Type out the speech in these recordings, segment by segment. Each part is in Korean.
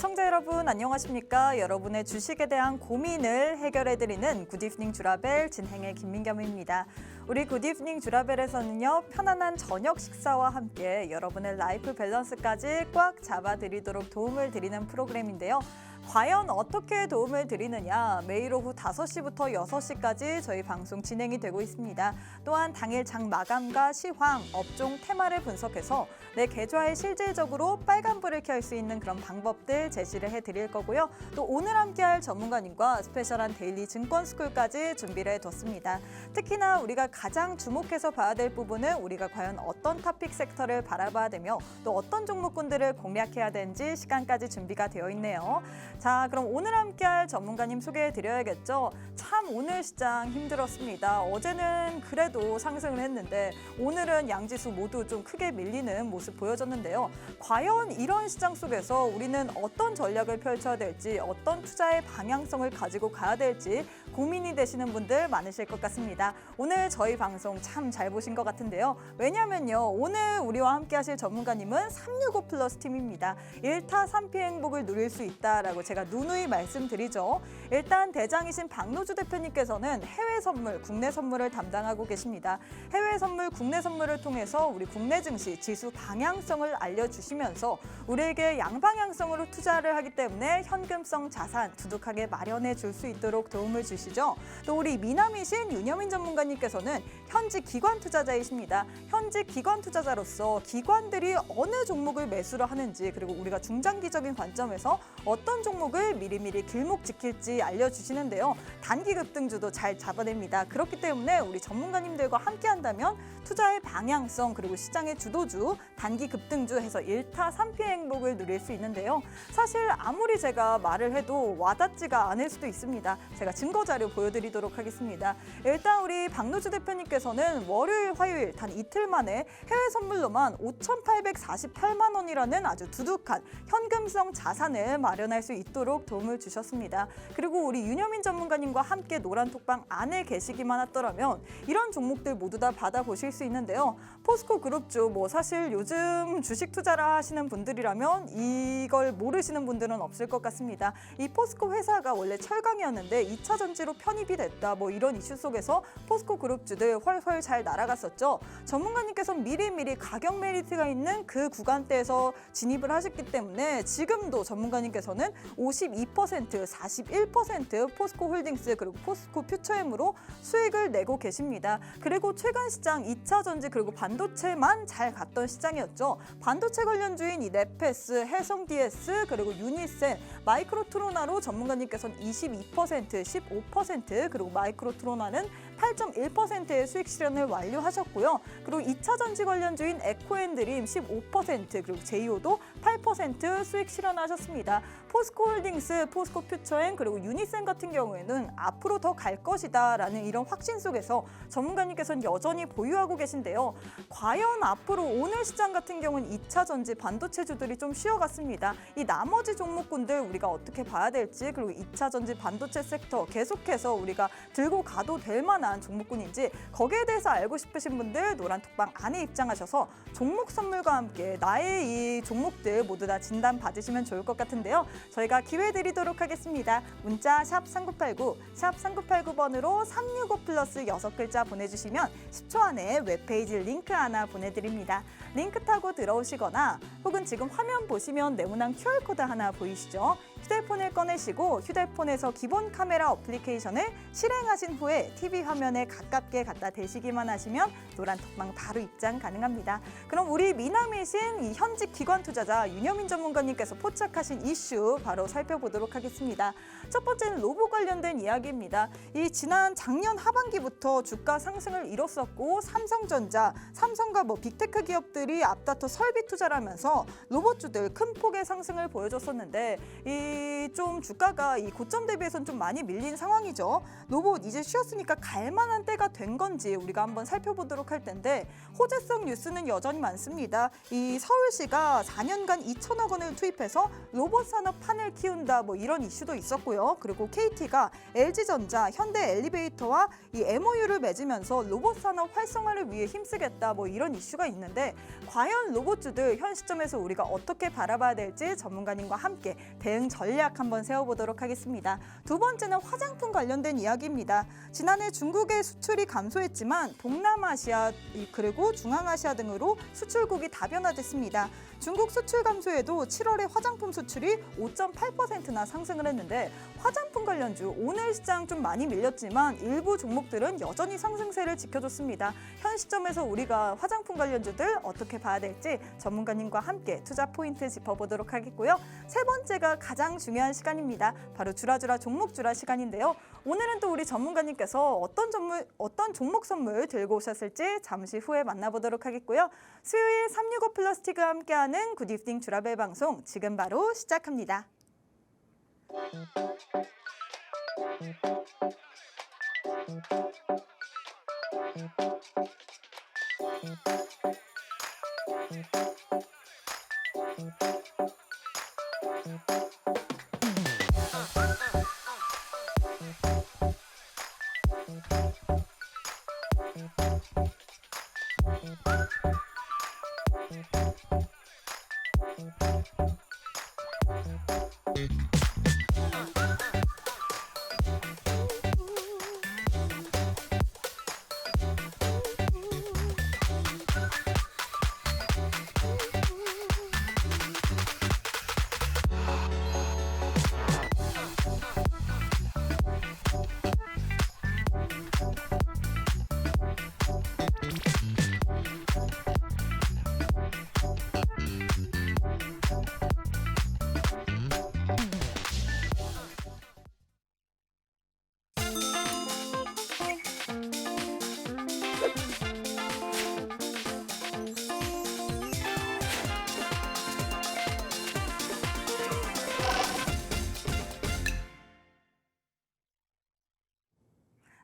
시청자 여러분 안녕하십니까? 여러분의 주식에 대한 고민을 해결해드리는 굿이브닝 주라벨 진행의 김민겸입니다. 우리 굿이브닝 주라벨에서는요, 편안한 저녁 식사와 함께 여러분의 라이프 밸런스까지 꽉 잡아드리도록 도움을 드리는 프로그램인데요. 과연 어떻게 도움을 드리느냐, 매일 오후 5시부터 6시까지 저희 방송 진행이 되고 있습니다. 또한 당일 장 마감과 시황, 업종 테마를 분석해서 내 계좌에 실질적으로 빨간불을 켤 수 있는 그런 방법들 제시를 해드릴 거고요. 또 오늘 함께할 전문가님과 스페셜한 데일리 증권스쿨까지 준비를 해뒀습니다. 특히나 우리가 가장 주목해서 봐야 될 부분은 우리가 과연 어떤 토픽 섹터를 바라봐야 되며 또 어떤 종목군들을 공략해야 되는지 시간까지 준비가 되어 있네요. 자, 그럼 오늘 함께할 전문가님 소개해드려야겠죠. 참 오늘 시장 힘들었습니다. 어제는 그래도 상승을 했는데 오늘은 양지수 모두 좀 크게 밀리는 모습 보여줬는데요. 과연 이런 시장 속에서 우리는 어떤 전략을 펼쳐야 될지, 어떤 투자의 방향성을 가지고 가야 될지 고민이 되시는 분들 많으실 것 같습니다. 오늘 저희 방송 참 잘 보신 것 같은데요. 왜냐면요, 오늘 우리와 함께 하실 전문가님은 365 플러스 팀입니다. 1타 3피 행복을 누릴 수 있다라고 제가 누누이 말씀드리죠. 일단 대장이신 박노주 대표님께서는 해외 선물, 국내 선물을 담당하고 계십니다. 해외 선물, 국내 선물을 통해서 우리 국내 증시 지수 방향성을 알려주시면서 우리에게 양방향성으로 투자를 하기 때문에 현금성 자산 두둑하게 마련해 줄 수 있도록 도움을 주시죠. 또 우리 미남이신 윤여민 전문가님께서는 현직 기관 투자자이십니다. 현직 기관 투자자로서 기관들이 어느 종목을 매수를 하는지, 그리고 우리가 중장기적인 관점에서 어떤 종목을 미리미리 길목 지킬지 알려주시는데요. 단기 급등주도 잘 잡아냅니다. 그렇기 때문에 우리 전문가님들과 함께 한다면 투자의 방향성, 그리고 시장의 주도주, 단기 급등주 해서 1타 3피 행복을 누릴 수 있는데요. 사실 아무리 제가 말을 해도 와닿지가 않을 수도 있습니다. 제가 증거 자료 보여드리도록 하겠습니다. 일단 우리 박노주 대표님께서는 월요일, 화요일 단 이틀 만에 해외 선물로만 5,848만 원이라는 아주 두둑한 현금성 자산을 마련할 수 있도록 도움을 주셨습니다. 그리고 우리 윤여민 전문가님과 함께 노란톡방 안에 계시기만 하더라면 이런 종목들 모두 다 받아보실 수 있는데요. 포스코 그룹주, 사실 요즘 주식 투자를 하시는 분들이라면 이걸 모르시는 분들은 없을 것 같습니다. 이 포스코 회사가 원래 철강이었는데 2차 전지로 편입이 됐다, 이런 이슈 속에서 포스코 그룹주들 훨훨 잘 날아갔었죠. 전문가님께서는 미리미리 가격 메리트가 있는 그 구간대에서 진입을 하셨기 때문에 지금도 전문가님께서는 52%, 41% 포스코 홀딩스 그리고 포스코 퓨처엠으로 수익을 내고 계십니다. 그리고 최근 시장 2차 전지 그리고 반도체만 잘 갔던 시장이었죠. 반도체 관련주인 이 네페스, 해성 DS 그리고 유니센, 마이크로트로나로 전문가님께서는 22%, 15% 그리고 마이크로트로나는 8.1%의 수익 실현을 완료하셨고요. 그리고 2차 전지 관련주인 에코앤드림 15% 그리고 제이오도 8% 수익 실현하셨습니다. 포스코 홀딩스, 포스코 퓨처엠 그리고 유니센 같은 경우에는 앞으로 더 갈 것이다라는 이런 확신 속에서 전문가님께서는 여전히 보유하고 계신데요. 과연 앞으로 오늘 시장 같은 경우는 2차 전지 반도체주들이 좀 쉬어갔습니다. 이 나머지 종목군들 우리가 어떻게 봐야 될지, 그리고 2차 전지 반도체 섹터 계속해서 우리가 들고 가도 될 만한 종목군인지 거기에 대해서 알고 싶으신 분들 노란톡방 안에 입장하셔서 종목 선물과 함께 나의 이 종목들 모두 다 진단 받으시면 좋을 것 같은데요. 저희가 기회 드리도록 하겠습니다. 문자 샵 3989, 샵 3989번으로 365 플러스 6글자 보내주시면 10초 안에 웹페이지 링크 하나 보내드립니다. 링크 타고 들어오시거나 혹은 지금 화면 보시면 네모난 QR코드 하나 보이시죠? 휴대폰을 꺼내시고 휴대폰에서 기본 카메라 어플리케이션을 실행하신 후에 TV 화면에 가깝게 갖다 대시기만 하시면 노란톡방 바로 입장 가능합니다. 그럼 우리 미남이신 이 현직 기관 투자자 윤여민 전문가님께서 포착하신 이슈 바로 살펴보도록 하겠습니다. 첫 번째는 로봇 관련된 이야기입니다. 이 지난 작년 하반기부터 주가 상승을 이뤘었고 삼성전자, 삼성과 빅테크 기업들이 앞다퉈 설비 투자를 하면서 로봇주들 큰 폭의 상승을 보여줬었는데 이 로봇이 좀 주가가 이 고점 대비해서는 좀 많이 밀린 상황이죠. 로봇 이제 쉬었으니까 갈 만한 때가 된 건지 우리가 한번 살펴보도록 할 텐데 호재성 뉴스는 여전히 많습니다. 이 서울시가 4년간 2천억 원을 투입해서 로봇 산업 판을 키운다 뭐 이런 이슈도 있었고요. 그리고 KT가 LG전자, 현대 엘리베이터와 이 MOU를 맺으면서 로봇 산업 활성화를 위해 힘쓰겠다 뭐 이런 이슈가 있는데 과연 로봇주들 현 시점에서 우리가 어떻게 바라봐야 될지 전문가님과 함께 대응 전략 한번 세워보도록 하겠습니다. 두 번째는 화장품 관련된 이야기입니다. 지난해 중국의 수출이 감소했지만 동남아시아 그리고 중앙아시아 등으로 수출국이 다변화됐습니다. 중국 수출 감소에도 7월에 화장품 수출이 5.8%나 상승을 했는데 화장품 관련주 오늘 시장 좀 많이 밀렸지만 일부 종목들은 여전히 상승세를 지켜줬습니다. 현 시점에서 우리가 화장품 관련주들 어떻게 봐야 될지 전문가님과 함께 투자 포인트 짚어보도록 하겠고요. 세 번째가 가장 중요한 시간입니다. 바로 주라주라 종목 주라 시간인데요. 오늘은 또 우리 전문가님께서 어떤 종목 선물 들고 오셨을지 잠시 후에 만나보도록 하겠고요. 수요일 365 플러스틱과 함께하는 굿이브닝 주라벨 방송 지금 바로 시작합니다.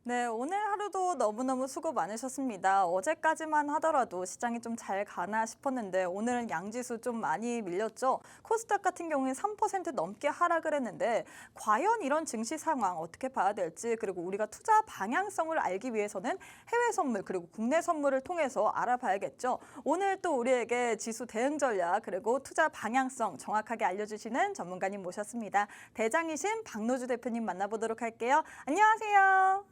네, 오늘 하루도 너무너무 수고 많으셨습니다. 어제까지만 하더라도 시장이 좀 잘 가나 싶었는데 오늘은 양지수 좀 많이 밀렸죠. 코스닥 같은 경우에 3% 넘게 하락을 했는데 과연 이런 증시 상황 어떻게 봐야 될지 그리고 우리가 투자 방향성을 알기 위해서는 해외 선물 그리고 국내 선물을 통해서 알아봐야겠죠. 오늘 또 우리에게 지수 대응 전략 그리고 투자 방향성 정확하게 알려주시는 전문가님 모셨습니다. 대장이신 박노주 대표님 만나보도록 할게요. 안녕하세요.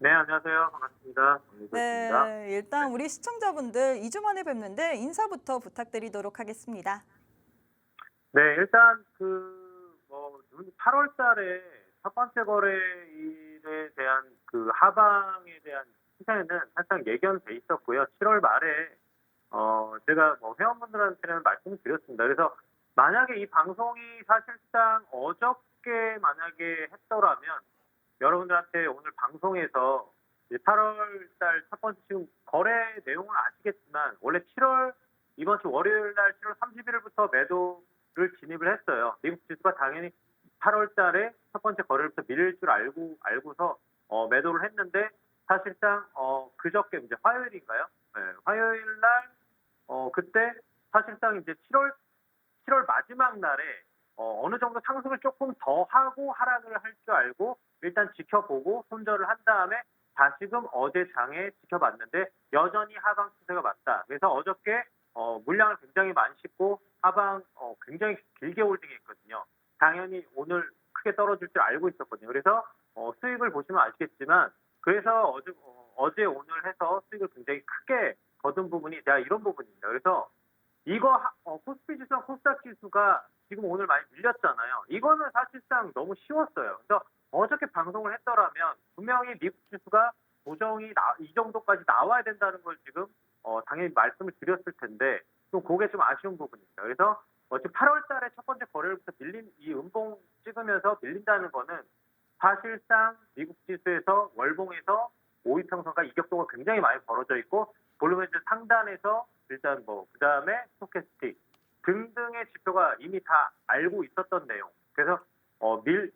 네, 안녕하세요. 반갑습니다. 박노주입니다. 네, 일단 우리 시청자분들 2주 만에 뵙는데 인사부터 부탁드리도록 하겠습니다. 네, 일단 8월 달에 첫 번째 거래일에 대한 그 하방에 대한 시세는 사실상 예견돼 있었고요. 7월 말에 제가 회원분들한테는 말씀을 드렸습니다. 그래서 만약에 이 방송이 사실상 어저께 만약에 했더라면 여러분들한테 오늘 방송에서 8월 달 첫 번째 지금 거래 내용은 아시겠지만 원래 이번 주 월요일 날 7월 31일부터 매도를 진입을 했어요. 미국 지수가 당연히 8월 달에 첫 번째 거래일부터 밀릴 줄 알고서 매도를 했는데 사실상 그저께 이제 화요일인가요? 네, 화요일 날 그때 사실상 이제 7월 마지막 날에 어느 정도 상승을 조금 더 하고 하락을 할 줄 알고 일단 지켜보고 손절을 한 다음에 다시금 어제 장에 지켜봤는데 여전히 하방 추세가 맞다. 그래서 어저께 물량을 굉장히 많이 싣고 하방 굉장히 길게 홀딩했거든요. 당연히 오늘 크게 떨어질 줄 알고 있었거든요. 그래서 수익을 보시면 아시겠지만 그래서 어제 오늘 해서 수익을 굉장히 크게 거둔 부분이 이런 부분입니다. 그래서 이거 코스피 지수와 코스닥 지수가 지금 오늘 많이 밀렸잖아요. 이거는 사실상 너무 쉬웠어요. 그래서 어저께 방송을 했더라면 분명히 미국 지수가 조정이 이 정도까지 나와야 된다는 걸 지금 당연히 말씀을 드렸을 텐데 좀 그게 좀 아쉬운 부분입니다. 그래서 지금 8월 달에 첫 번째 거래일부터 밀린 이 음봉 찍으면서 밀린다는 거는 사실상 미국 지수에서 월봉에서 5일 평선과 이격도가 굉장히 많이 벌어져 있고 볼리메이저 상단에서 일단 그다음에 스토캐스틱 등등의 지표가 이미 다 알고 있었던 내용. 그래서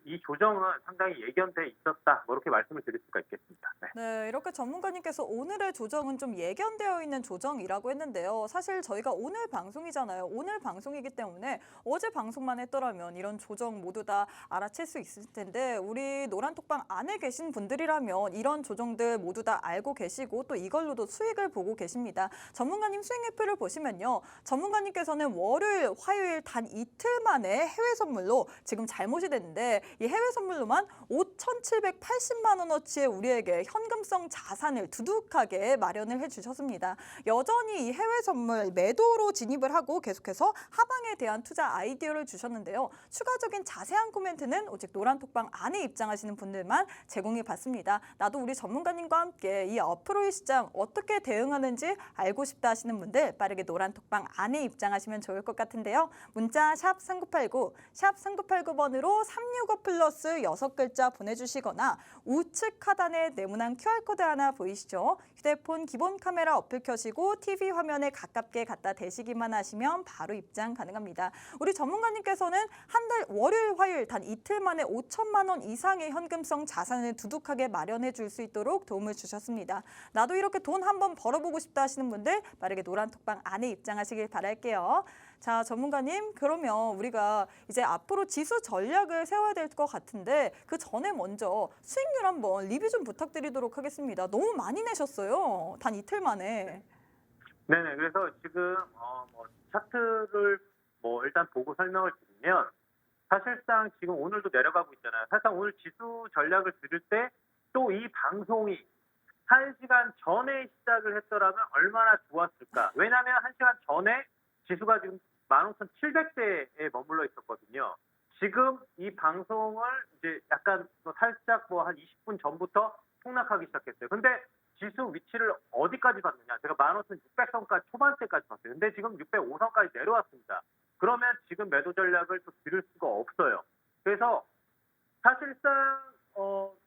이 조정은 상당히 예견돼 있었다. 뭐 이렇게 말씀을 드릴 수가 있겠습니다. 네. 네, 이렇게 전문가님께서 오늘의 조정은 좀 예견되어 있는 조정이라고 했는데요. 사실 저희가 오늘 방송이잖아요. 오늘 방송이기 때문에 어제 방송만 했더라면 이런 조정 모두 다 알아챌 수 있을 텐데 우리 노란톡방 안에 계신 분들이라면 이런 조정들 모두 다 알고 계시고 또 이걸로도 수익을 보고 계십니다. 전문가님 수익리플을 보시면요. 전문가님께서는 월요일, 화요일 단 이틀 만에 해외 선물로 지금 잘못이 됐는데 이 해외 선물로만 5,780만 원어치의 우리에게 현금성 자산을 두둑하게 마련을 해주셨습니다. 여전히 이 해외 선물 매도로 진입을 하고 계속해서 하방에 대한 투자 아이디어를 주셨는데요. 추가적인 자세한 코멘트는 오직 노란톡방 안에 입장하시는 분들만 제공해 봤습니다. 나도 우리 전문가님과 함께 이 앞으로의 시장 어떻게 대응하는지 알고 싶다 하시는 분들 빠르게 노란톡방 안에 입장하시면 좋을 것 같은데요. 문자 샵 3989, 샵 3989번으로 365 플러스 6글자 보내주시거나 우측 하단에 네모난 QR코드 하나 보이시죠? 휴대폰 기본 카메라 어플 켜시고 TV 화면에 가깝게 갖다 대시기만 하시면 바로 입장 가능합니다. 우리 전문가님께서는 한 달 월요일, 화요일 단 이틀 만에 5천만 원 이상의 현금성 자산을 두둑하게 마련해 줄 수 있도록 도움을 주셨습니다. 나도 이렇게 돈 한번 벌어보고 싶다 하시는 분들 빠르게 노란톡방 안에 입장하시길 바랄게요. 자, 전문가님, 그러면 우리가 이제 앞으로 지수 전략을 세워야 될 것 같은데 그 전에 먼저 수익률 한번 리뷰 좀 부탁드리도록 하겠습니다. 너무 많이 내셨어요. 단 이틀 만에. 네네. 그래서 지금 차트를 일단 보고 설명을 드리면 사실상 지금 오늘도 내려가고 있잖아요. 사실상 오늘 지수 전략을 들을 때 또 이 방송이 1시간 전에 시작을 했더라면 얼마나 좋았을까. 왜냐하면 1시간 전에 지수가 지금 15,700대에 머물러 있었거든요. 지금 이 방송을 이제 약간 살짝 한 20분 전부터 폭락하기 시작했어요. 근데 지수 위치를 어디까지 봤느냐. 제가 15,600선까지 초반대까지 봤어요. 근데 지금 605선까지 내려왔습니다. 그러면 지금 매도 전략을 또 들을 수가 없어요. 그래서 사실상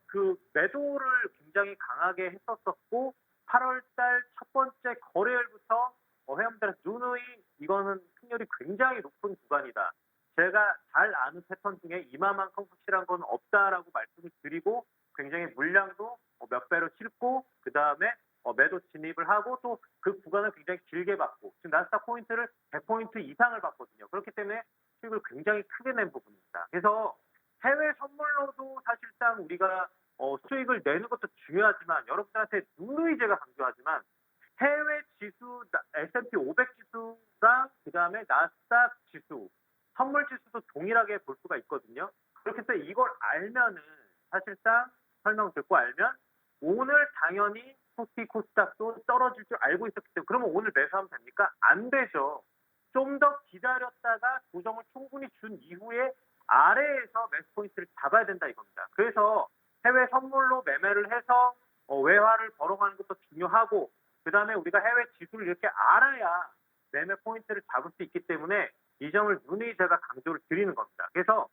그 매도를 굉장히 강하게 했었었고 8월달 첫 번째 거래일부터 회원들한테 누누이 이거는 승률이 굉장히 높은 구간이다. 제가 잘 아는 패턴 중에 이마만큼 확실한 건 없다라고 말씀을 드리고 굉장히 물량도 몇 배로 싣고 그다음에 매도 진입을 하고 또 그 구간을 굉장히 길게 받고 지금 나스닥 포인트를 100포인트 이상을 받거든요. 그렇기 때문에 수익을 굉장히 크게 낸 부분입니다. 그래서 해외 선물로도 사실상 우리가 수익을 내는 것도 중요하지만 여러분들한테 누누이 제가 강조하지만 해외 지수, S&P 500 지수랑 그다음에 나스닥 지수, 선물 지수도 동일하게 볼 수가 있거든요. 그렇기 때문에 이걸 알면은 사실상 설명 듣고 알면 오늘 당연히 코스피 코스닥도 떨어질 줄 알고 있었기 때문에 그러면 오늘 매수하면 됩니까? 안 되죠. 좀 더 기다렸다가 조정을 충분히 준 이후에 아래에서 매수 포인트를 잡아야 된다 이겁니다. 그래서 해외 선물로 매매를 해서 외화를 벌어가는 것도 중요하고 그다음에 우리가 해외 지수를 이렇게 알아야 매매 포인트를 잡을 수 있기 때문에 이 점을 누누이 제가 강조를 드리는 겁니다. 그래서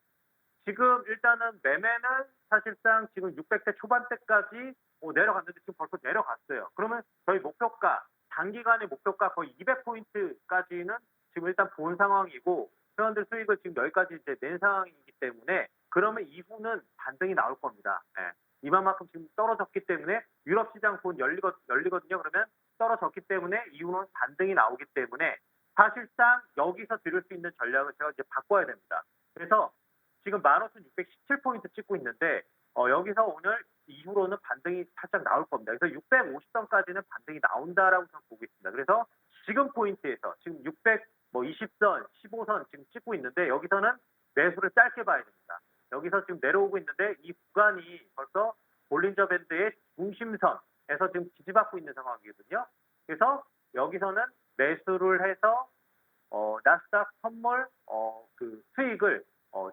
지금 일단은 매매는 사실상 지금 600대 초반대까지 내려갔는데 지금 벌써 내려갔어요. 그러면 저희 목표가 단기간의 목표가 거의 200포인트까지는 지금 일단 본 상황이고 회원들 수익을 지금 여기까지 이제 낸 상황이기 때문에 그러면 이후는 반등이 나올 겁니다. 예. 이만큼 지금 떨어졌기 때문에 유럽 시장 곧 열리거든요. 그러면 떨어졌기 때문에 이후는 반등이 나오기 때문에 사실상 여기서 들을 수 있는 전략을 제가 이제 바꿔야 됩니다. 그래서 지금 15,617포인트 찍고 있는데 여기서 오늘 이후로는 반등이 살짝 나올 겁니다. 그래서 650선까지는 반등이 나온다라고 저는 보고 있습니다. 그래서 지금 포인트에서 지금 620선, 15선 지금 찍고 있는데 여기서는 매수를 짧게 봐야 됩니다. 여기서 지금 내려오고 있는데 이 구간이 벌써 볼린저 밴드의 중심선에서 지금 지지받고 있는 상황이거든요. 그래서 여기서는 매수를 해서 나스닥 선물 그 수익을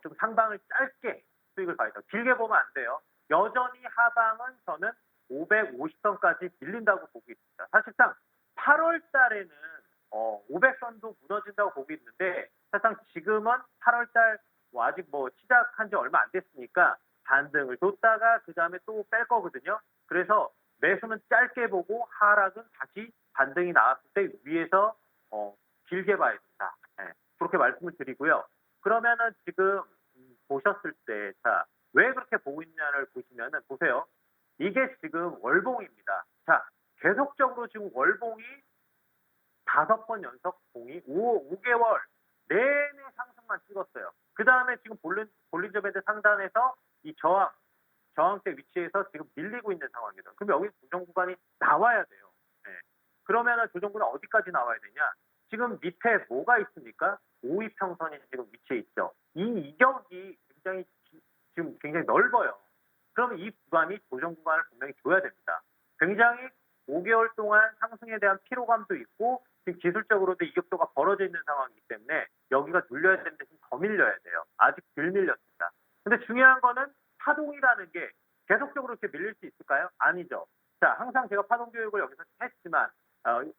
좀 상방을 짧게 수익을 봐야 돼요. 길게 보면 안 돼요. 여전히 하방은 저는 550선까지 밀린다고 보고 있습니다. 사실상 8월 달에는 500선도 무너진다고 보고 있는데 사실상 지금은 8월 달 아직 시작한 지 얼마 안 됐으니까 반등을 줬다가 그 다음에 또 뺄 거거든요. 그래서 매수는 짧게 보고 하락은 다시 반등이 나왔을 때 위에서 길게 봐야 된다. 네, 그렇게 말씀을 드리고요. 그러면은 지금 보셨을 때, 자, 왜 그렇게 보고 있냐를 보시면은 보세요. 이게 지금 월봉입니다. 자, 계속적으로 지금 월봉이 5번 연속 봉이 5개월 내내 상승만 찍었어요. 그 다음에 지금 볼린저 밴드 상단에서 이 저항대 위치에서 지금 밀리고 있는 상황이에요. 그럼 여기 조정 구간이 나와야 돼요. 네. 그러면은 조정 구간 어디까지 나와야 되냐? 지금 밑에 뭐가 있습니까? 5위 평선이 지금 위치해 있죠. 이 이격이 지금 굉장히 넓어요. 그럼 이 구간이 조정 구간을 분명히 줘야 됩니다. 굉장히 5개월 동안 상승에 대한 피로감도 있고 지금 기술적으로도 이격도가 벌어져 있는 상황이기 때문에 여기가 눌려야 되는데 지금 더 밀려야 돼요. 아직 덜 밀렸습니다. 근데 중요한 거는 파동이라는 게 계속적으로 이렇게 밀릴 수 있을까요? 아니죠. 자, 항상 제가 파동 교육을 여기서 했지만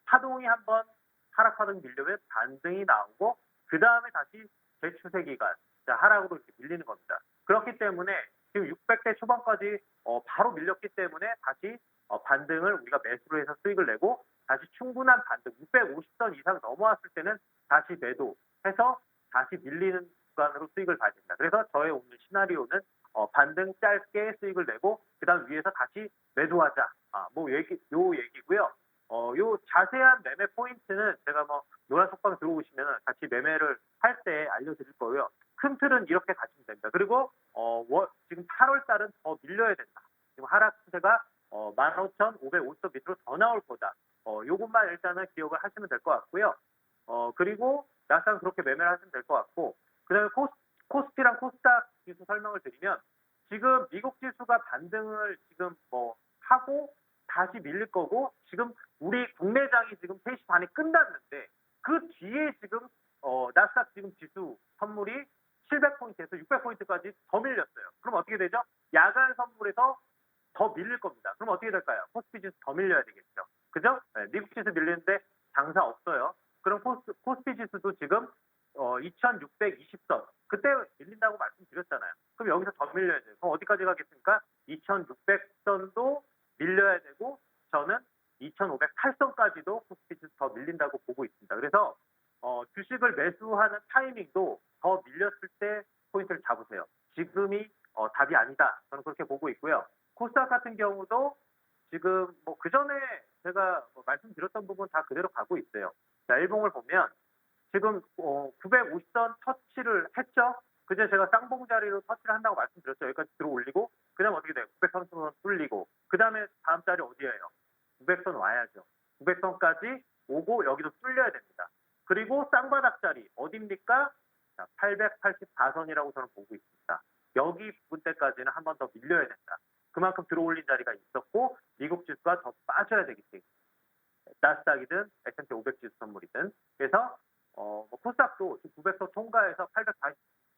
파동이 한번 하락하던 밀려면 반등이 나오고 그 다음에 다시 재추세 기간, 자, 하락으로 이렇게 밀리는 겁니다. 그렇기 때문에 지금 600대 초반까지 바로 밀렸기 때문에 다시 반등을 우리가 매수로 해서 수익을 내고 다시 충분한 반등, 650선 이상 넘어왔을 때는 다시 매도해서 다시 밀리는 구간으로 수익을 봐야 됩니다. 그래서 저의 오늘 시나리오는 반등 짧게 수익을 내고 그다음 위에서 다시 매도하자. 요 얘기고요. 요 자세한 매매 포인트는 제가 노란 속방 들어오시면 같이 매매를 할 때 알려드릴 거고요. 큰 틀은 이렇게 가시면 됩니다. 그리고 지금 8월 달은 더 밀려야 된다. 지금 하락 추세가 15,550선 밑으로 더 나올 거다. 요것만 일단은 기억을 하시면 될 것 같고요. 그리고 나스닥은 그렇게 매매를 하시면 될 것 같고, 그다음에 코스피랑 코스닥 지수 설명을 드리면 지금 미국 지수가 반등을 지금 하고 다시 밀릴 거고 지금 우리 국내장이 지금 3시 반에 끝났는데 그 뒤에 지금 나스닥 지금 지수 선물이 700포인트에서 600포인트까지 더 밀렸어요. 그럼 어떻게 되죠? 야간 선물에서 더 밀릴 겁니다. 그럼 어떻게 될까요? 코스피 지수 더 밀려야 되겠죠. 그죠? 네, 미국 지수 밀리는데 장사 없어요. 그럼 코스피 지수도 지금 2620선. 그때 밀린다고 말씀드렸잖아요. 그럼 여기서 더 밀려야 돼요. 그럼 어디까지 가겠습니까? 2600선도 밀려야 되고 저는 2508선까지도 코스피 지수 더 밀린다고 보고 있습니다. 그래서 주식을 매수하는 타이밍도 더 밀렸을 때 포인트를 잡으세요. 지금이 답이 아니다. 저는 그렇게 보고 있고요. 코스닥 같은 경우도 지금 그 전에 제가 말씀드렸던 부분 다 그대로 가고 있어요. 자, 일봉을 보면 지금 950선 터치를 했죠. 그제 제가 쌍봉 자리로 터치를 한다고 말씀드렸죠. 여기까지 들어 올리고 그다음 어떻게 돼요? 930선 뚫리고 그다음에 다음 자리 어디예요? 900선 와야죠. 900선까지 오고 여기도 뚫려야 됩니다. 그리고 쌍바닥 자리 어디입니까? 884선이라고 저는 보고 있습니다. 여기 부분 때까지는 한 번 더 밀려야 된다. 그만큼 들어올린 자리가 있었고 미국 지수가 더 빠져야 되기 때문에 나스닥이든 S&P 500 지수 선물이든 그래서 코스닥도 900선 통과해서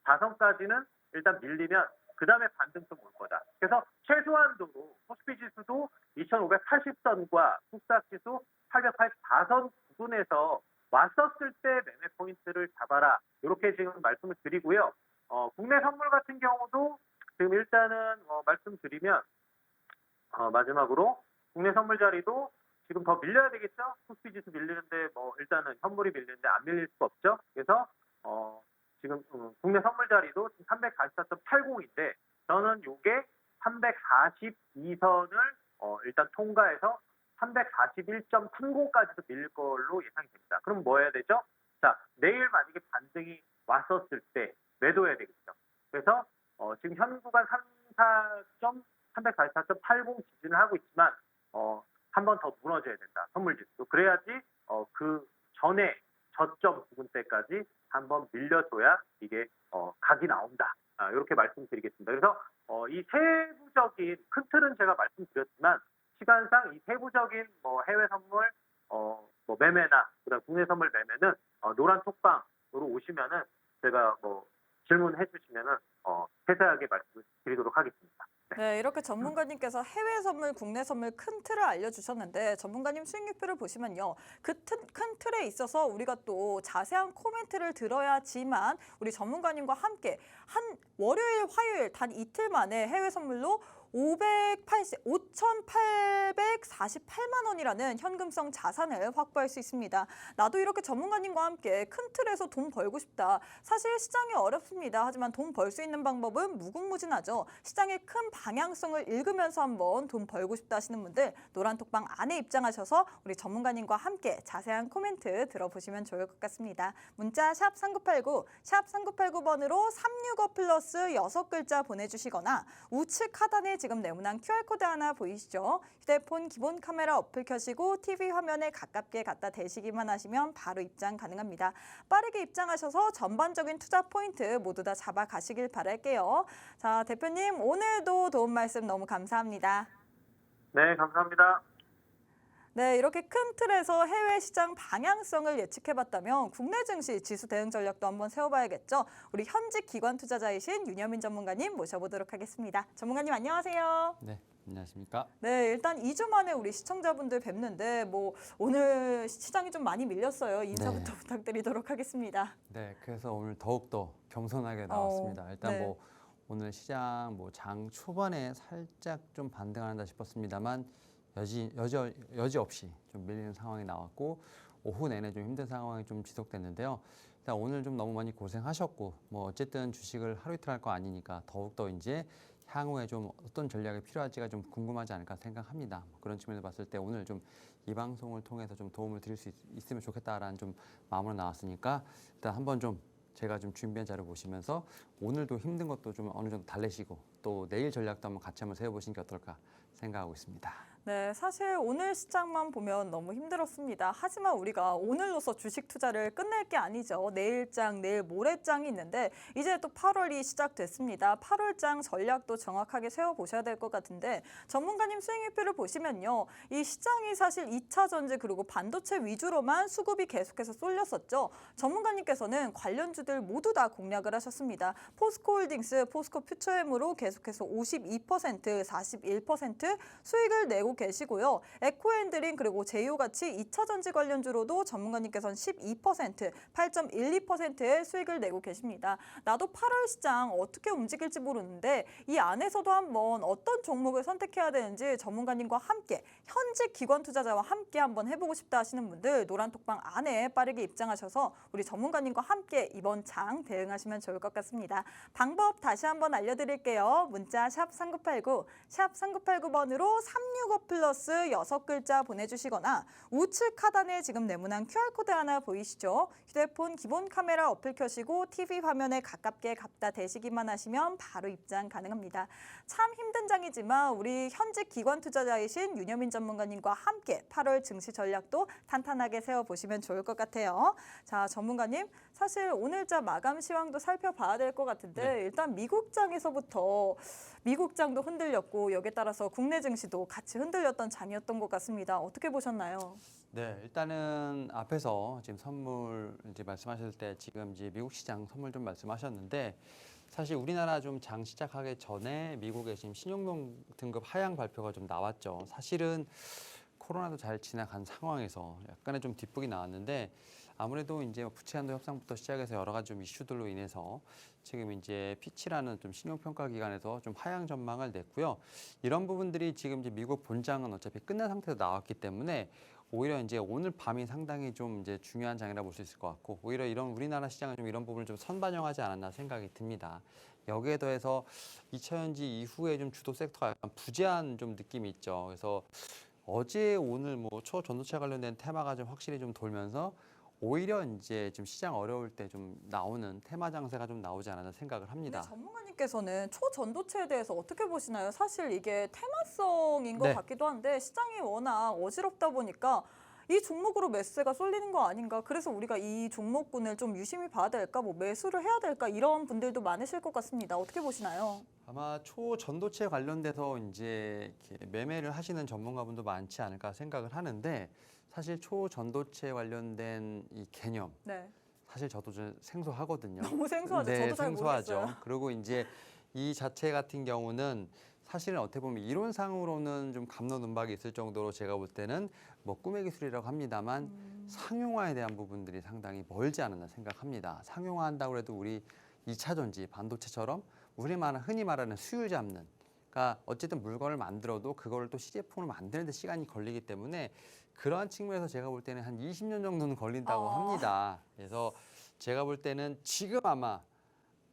844선까지는 일단 밀리면 그 다음에 반등 좀 올 거다. 그래서 최소한도로 코스피 지수도 2580선과 코스닥 지수 884선 부분에서 왔었을 때 매매 포인트를 잡아라. 이렇게 지금 말씀을 드리고요. 국내 선물 같은 경우도 지금 일단은 말씀드리면 마지막으로 국내 선물 자리도 지금 더 밀려야 되겠죠? 코스피 지수 밀리는데 일단은 현물이 밀리는데 안 밀릴 수가 없죠. 그래서 지금 국내 선물 자리도 지금 344.80인데 저는 요게 342선을 일단 통과해서 341.30까지도 밀릴 걸로 예상이 됩니다. 그럼 뭐 해야 되죠? 자, 내일 만약에 반등이 왔었을 때 매도해야 되겠죠. 그래서 지금 현 구간 344.80 지진을 하고 있지만 한 번 더 무너져야 된다. 선물 지수. 그래야지 그 전에 저점 부분 때까지 한 번 밀려줘야 이게 각이 나온다. 이렇게 말씀드리겠습니다. 그래서 이 세부적인 큰 틀은 제가 말씀드렸지만 시간상 이 세부적인 해외 선물 매매나 그다음 국내 선물 매매는 노란 톡방으로 오시면은 제가 질문해 주시면은 세세하게 말씀드리도록 하겠습니다. 네, 이렇게 전문가님께서 해외 선물, 국내 선물 큰 틀을 알려주셨는데 전문가님 수익률표를 보시면요. 그 큰 틀에 있어서 우리가 또 자세한 코멘트를 들어야지만 우리 전문가님과 함께 한 월요일, 화요일 단 이틀 만에 해외 선물로 5,848만 원이라는 현금성 자산을 확보할 수 있습니다. 나도 이렇게 전문가님과 함께 큰 틀에서 돈 벌고 싶다. 사실 시장이 어렵습니다. 하지만 돈 벌 수 있는 방법은 무궁무진하죠. 시장의 큰 방향성을 읽으면서 한번 돈 벌고 싶다 하시는 분들 노란톡방 안에 입장하셔서 우리 전문가님과 함께 자세한 코멘트 들어보시면 좋을 것 같습니다. 문자 샵 3989, 샵 3989번으로 365 플러스 6글자 보내주시거나 우측 하단에 지금 네모난 QR코드 하나 보이시죠? 휴대폰 기본 카메라 어플 켜시고 TV 화면에 가깝게 갖다 대시기만 하시면 바로 입장 가능합니다. 빠르게 입장하셔서 전반적인 투자 포인트 모두 다 잡아가시길 바랄게요. 자, 대표님 오늘도 도움 말씀 너무 감사합니다. 네, 감사합니다. 네, 이렇게 큰 틀에서 해외 시장 방향성을 예측해봤다면 국내 증시 지수 대응 전략도 한번 세워봐야겠죠. 우리 현직 기관 투자자이신 윤여민 전문가님 모셔보도록 하겠습니다. 전문가님 안녕하세요. 네, 안녕하십니까? 네, 일단 2주 만에 우리 시청자분들 뵙는데 오늘 시장이 좀 많이 밀렸어요. 인사부터 네. 부탁드리도록 하겠습니다. 네, 그래서 오늘 더욱더 겸손하게 나왔습니다. 일단 네. 오늘 시장 장 초반에 살짝 좀 반등한다 싶었습니다만 여지없이 좀 밀리는 상황이 나왔고 오후 내내 좀 힘든 상황이 좀 지속됐는데요. 일단 오늘 좀 너무 많이 고생하셨고 어쨌든 주식을 하루 이틀 할 거 아니니까 더욱더 이제 향후에 좀 어떤 전략이 필요할지가 좀 궁금하지 않을까 생각합니다. 그런 측면에서 봤을 때 오늘 좀 이 방송을 통해서 좀 도움을 드릴 수 있으면 좋겠다라는 좀 마음으로 나왔으니까 일단 한번 좀 제가 좀 준비한 자료 보시면서 오늘도 힘든 것도 좀 어느 정도 달래시고 또 내일 전략도 한번 같이 한번 세워보시는 게 어떨까 생각하고 있습니다. 네, 사실 오늘 시장만 보면 너무 힘들었습니다. 하지만 우리가 오늘로서 주식 투자를 끝낼 게 아니죠. 내일장, 내일 모레장이 있는데 이제 또 8월이 시작됐습니다. 8월장 전략도 정확하게 세워보셔야 될 것 같은데 전문가님 수익률표를 보시면요. 이 시장이 사실 2차 전지 그리고 반도체 위주로만 수급이 계속해서 쏠렸었죠. 전문가님께서는 관련주들 모두 다 공략을 하셨습니다. 포스코홀딩스, 포스코 퓨처엠으로 계속해서 52%, 41% 수익을 내고 계시고요. 에코앤드린 그리고 제휴같이 2차 전지 관련주로도 전문가님께서는 12%, 8.12%의 수익을 내고 계십니다. 나도 8월 시장 어떻게 움직일지 모르는데 이 안에서도 한번 어떤 종목을 선택해야 되는지 전문가님과 함께 현직 기관 투자자와 함께 한번 해보고 싶다 하시는 분들 노란톡방 안에 빠르게 입장하셔서 우리 전문가님과 함께 이번 장 대응하시면 좋을 것 같습니다. 방법 다시 한번 알려드릴게요. 문자 샵 3989, 샵 3989번으로 365 플러스 6글자 보내주시거나 우측 하단에 지금 네모난 QR코드 하나 보이시죠? 휴대폰 기본 카메라 어플 켜시고 TV 화면에 가깝게 갖다 대시기만 하시면 바로 입장 가능합니다. 참 힘든 장이지만 우리 현직 기관 투자자이신 윤여민 전문가님과 함께 8월 증시 전략도 탄탄하게 세워보시면 좋을 것 같아요. 자, 전문가님 사실 오늘자 마감 시황도 살펴봐야 될 것 같은데 네. 일단 미국장에서부터 미국장도 흔들렸고 여기에 따라서 국내 증시도 같이 흔들렸던 장이었던 것 같습니다. 어떻게 보셨나요? 네, 일단은 앞에서 지금 선물 이제 말씀하실 때 지금 이제 미국 시장 선물 좀 말씀하셨는데 사실 우리나라 좀 장 시작하기 전에 미국의 지금 신용명 등급 하향 발표가 좀 나왔죠. 사실은 코로나도 잘 지나간 상황에서 약간의 좀 뒷북이 나왔는데 아무래도 이제 부채 한도 협상부터 시작해서 여러 가지 좀 이슈들로 인해서 지금 이제 피치라는 좀 신용평가 기관에서 좀 하향 전망을 냈고요. 이런 부분들이 지금 이제 미국 본장은 어차피 끝난 상태에서 나왔기 때문에 오히려 이제 오늘 밤이 상당히 좀 이제 중요한 장이라 볼 수 있을 것 같고 오히려 이런 우리나라 시장은 좀 이런 부분을 좀 선반영하지 않았나 생각이 듭니다. 여기에 더해서 2차 전지 이후에 좀 주도 섹터가 약간 부재한 좀 느낌이 있죠. 그래서 어제 오늘 초전도체 관련된 테마가 좀 확실히 좀 돌면서 오히려 이제 좀 시장 어려울 때 좀 나오는 테마 장세가 좀 나오지 않았나 생각을 합니다. 근데 전문가님께서는 초전도체에 대해서 어떻게 보시나요? 사실 이게 테마성인 것 네. 같기도 한데 시장이 워낙 어지럽다 보니까 이 종목으로 매수세가 쏠리는 거 아닌가? 그래서 우리가 이 종목군을 좀 유심히 봐야 될까? 매수를 해야 될까? 이런 분들도 많으실 것 같습니다. 어떻게 보시나요? 아마 초전도체 관련돼서 이제 이렇게 매매를 하시는 전문가분도 많지 않을까 생각을 하는데 사실 초전도체 관련된 이 개념 네. 사실 저도 좀 생소하거든요. 너무 생소하죠. 네, 저도 잘 생소하죠. 모르겠어요. 그리고 이제 이 자체 같은 경우는 사실은 어떻게 보면 이론상으로는 좀 갑론음박이 있을 정도로 제가 볼 때는 꿈의 기술이라고 합니다만 상용화에 대한 부분들이 상당히 멀지 않았나 생각합니다. 상용화한다고 해도 우리 2차 전지 반도체처럼 흔히 말하는 수율 잡는 그러니까 어쨌든 물건을 만들어도 그거를 또 시제품을 만드는 데 시간이 걸리기 때문에 그러한 측면에서 제가 볼 때는 한 20년 정도는 걸린다고 합니다. 그래서 제가 볼 때는 지금 아마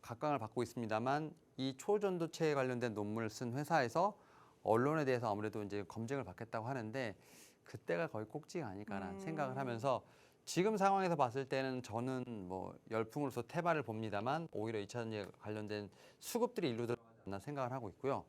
각광을 받고 있습니다만 이 초전도체에 관련된 논문을 쓴 회사에서 언론에 대해서 아무래도 이제 검증을 받겠다고 하는데 그때가 거의 꼭지가 아닐까라는 생각을 하면서 지금 상황에서 봤을 때는 저는 뭐 열풍으로서 태발을 봅니다만 오히려 2차전지에 관련된 수급들이 일로 들어가지 않나 생각을 하고 있고요.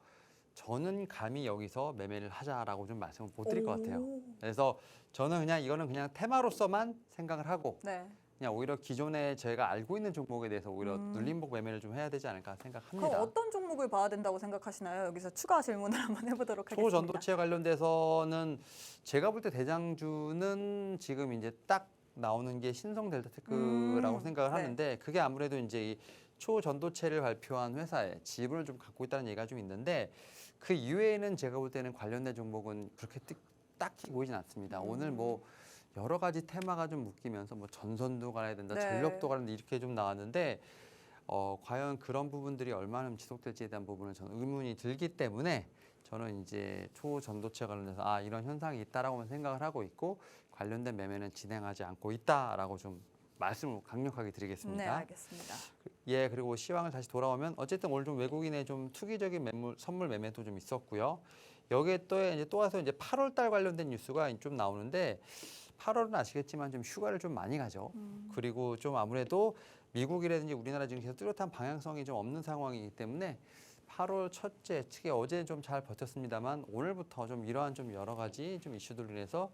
저는 감히 여기서 매매를 하자라고 좀 말씀을 못 드릴 것 같아요. 그래서 저는 그냥 이거는 그냥 테마로서만 생각을 하고 네. 그냥 오히려 기존에 저희가 알고 있는 종목에 대해서 오히려 눌림목 매매를 좀 해야 되지 않을까 생각합니다. 그럼 어떤 종목을 봐야 된다고 생각하시나요? 여기서 추가 질문을 한번 해보도록 하겠습니다. 초전도체 관련돼서는 제가 볼 때 대장주는 지금 이제 딱 나오는 게 신성 델타테크라고 생각을 네. 하는데 그게 아무래도 이제 이 초전도체를 발표한 회사에 지분을 좀 갖고 있다는 얘기가 좀 있는데 그 이외에는 제가 볼 때는 관련된 종목은 그렇게 딱히 보이진 않습니다. 오늘 뭐 여러 가지 테마가 좀 묶이면서 뭐 전선도 가야 된다, 네. 전력도 가야 된다 이렇게 좀 나왔는데 과연 그런 부분들이 얼마나 지속될지에 대한 부분은 저는 의문이 들기 때문에 저는 이제 초전도체 관련해서 이런 현상이 있다라고만 생각을 하고 있고 관련된 매매는 진행하지 않고 있다라고 좀 말씀을 강력하게 드리겠습니다. 네, 알겠습니다. 예, 그리고 시황을 다시 돌아오면 어쨌든 오늘 좀 외국인의 좀 투기적인 선물 매매도 좀 있었고요. 여기에 또 와서 이제 8월 달 관련된 뉴스가 좀 나오는데 8월은 아시겠지만 좀 휴가를 좀 많이 가죠. 그리고 좀 아무래도 미국이라든지 우리나라 증시에서 뚜렷한 방향성이 좀 없는 상황이기 때문에 8월 첫째, 특히 어제 좀 잘 버텼습니다만 오늘부터 좀 이러한 좀 여러 가지 좀 이슈들로 인해서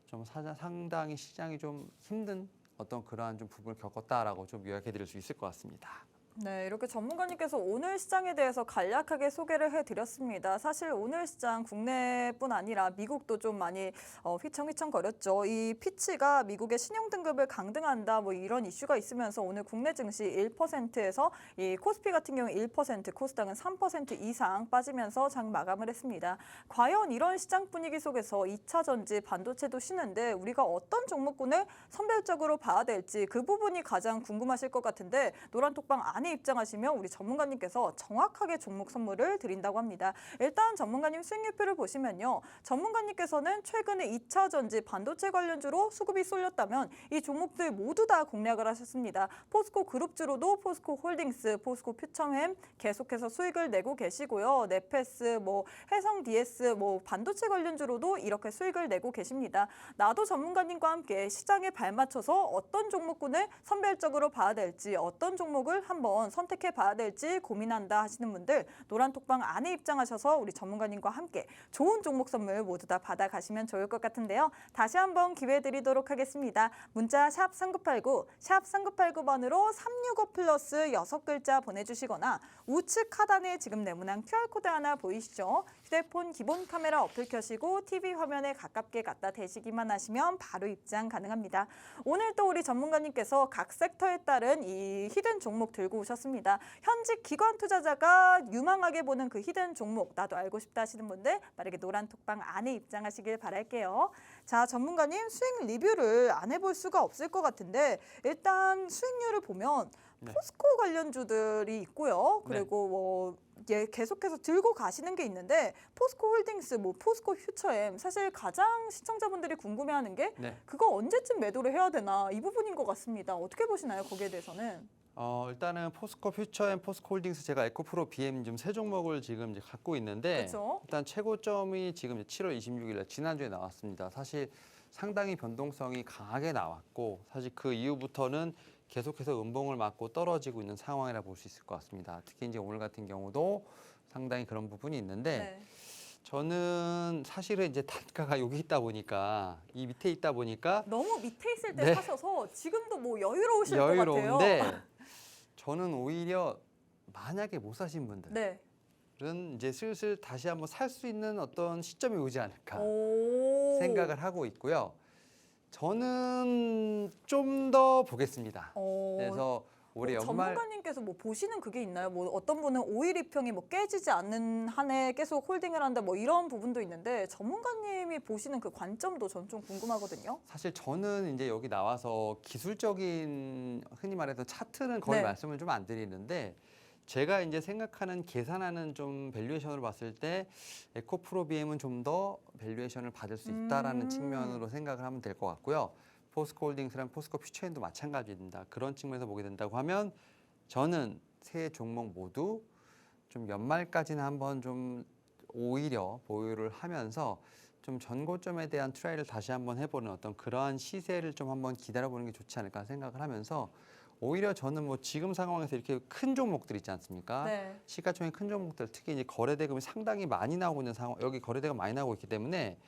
좀 상당히 시장이 좀 힘든 어떤 그러한 좀 부분을 겪었다라고 좀 요약해드릴 수 있을 것 같습니다. 네, 이렇게 전문가님께서 오늘 시장에 대해서 간략하게 소개를 해드렸습니다. 사실 오늘 시장 국내뿐 아니라 미국도 좀 많이 휘청휘청거렸죠. 이 피치가 미국의 신용등급을 강등한다 뭐 이런 이슈가 있으면서 오늘 국내 증시 1%에서 이 코스피 같은 경우 1%, 코스닥은 3% 이상 빠지면서 장 마감을 했습니다. 과연 이런 시장 분위기 속에서 2차 전지 반도체도 쉬는데 우리가 어떤 종목군을 선별적으로 봐야 될지 그 부분이 가장 궁금하실 것 같은데 노란톡방 안에 입장하시면 우리 전문가님께서 정확하게 종목 선물을 드린다고 합니다. 일단 전문가님 수익률표를 보시면요. 전문가님께서는 최근에 2차 전지 반도체 관련주로 수급이 쏠렸다면 이 종목들 모두 다 공략을 하셨습니다. 포스코 그룹주로도 포스코 홀딩스, 포스코 퓨처햄 계속해서 수익을 내고 계시고요. 네페스, 뭐 해성 DS, 뭐 반도체 관련주로도 이렇게 수익을 내고 계십니다. 나도 전문가님과 함께 시장에 발맞춰서 어떤 종목군을 선별적으로 봐야 될지 어떤 종목을 한번 선택해 봐야 될지 고민한다 하시는 분들 노란톡방 안에 입장하셔서 우리 전문가님과 함께 좋은 종목 선물 모두 다 받아가시면 좋을 것 같은데요. 다시 한번 기회 드리도록 하겠습니다. 문자 샵 3989, 샵 3989번으로 365 플러스 6글자 보내주시거나 우측 하단에 지금 네모난 QR코드 하나 보이시죠? 휴대폰 기본 카메라 어플 켜시고 TV 화면에 가깝게 갖다 대시기만 하시면 바로 입장 가능합니다. 오늘 또 우리 전문가님께서 각 섹터에 따른 이 히든 종목 들고 오셨습니다. 현직 기관 투자자가 유망하게 보는 그 히든 종목 나도 알고 싶다 하시는 분들 빠르게 노란톡방 안에 입장하시길 바랄게요. 자, 전문가님 수익 리뷰를 안 해볼 수가 없을 것 같은데 일단 수익률을 보면 포스코 관련주들이 있고요. 그리고 뭐 계속해서 들고 가시는 게 있는데 포스코 홀딩스, 뭐 포스코 퓨처엠 사실 가장 시청자분들이 궁금해하는 게 그거 언제쯤 매도를 해야 되나 이 부분인 것 같습니다. 어떻게 보시나요? 거기에 대해서는? 일단은 포스코 퓨처엠, 포스코 홀딩스 제가 에코프로 BM 좀 세 종목을 지금 이제 갖고 있는데 그쵸? 일단 최고점이 지금 7월 26일 지난주에 나왔습니다. 사실 상당히 변동성이 강하게 나왔고 사실 그 이후부터는 계속해서 음봉을 맞고 떨어지고 있는 상황이라 볼 수 있을 것 같습니다. 특히 이제 오늘 같은 경우도 상당히 그런 부분이 있는데 저는 사실은 이제 단가가 여기 있다 보니까 이 밑에 있다 보니까 너무 밑에 있을 때 사셔서 지금도 뭐 여유로우실 것 같아요. 여유로운데 저는 오히려 만약에 못 사신 분들은 이제 슬슬 다시 한번 살 수 있는 어떤 시점이 오지 않을까 생각을 하고 있고요. 저는 좀 더 보겠습니다. 그래서 올해 연말 전문가님께서 뭐 보시는 그게 있나요? 뭐 어떤 분은 5일 이평이 뭐 깨지지 않는 한에 계속 홀딩을 한다 뭐 이런 부분도 있는데 전문가님이 보시는 그 관점도 전 좀 궁금하거든요. 사실 저는 이제 여기 나와서 기술적인 흔히 말해서 차트는 거의 말씀을 좀 안 드리는데 제가 이제 생각하는 계산하는 좀 밸류에이션으로 봤을 때 에코프로비엠은 좀 더 밸류에이션을 받을 수 있다라는 측면으로 생각을 하면 될 것 같고요. 포스코홀딩스랑 포스코 퓨처엔도 마찬가지입니다. 그런 측면에서 보게 된다고 하면 저는 세 종목 모두 좀 연말까지는 한번 좀 오히려 보유를 하면서 좀 전고점에 대한 트라이를 다시 한번 해보는 어떤 그러한 시세를 좀 한번 기다려보는 게 좋지 않을까 생각을 하면서 오히려 저는 뭐 지금 상황에서 이렇게 큰 종목들 있지 않습니까? 네. 시가총액 큰 종목들 특히 이제 거래대금이 상당히 많이 나오고 있는 상황, 여기 거래대가 많이 나오고 있기 때문에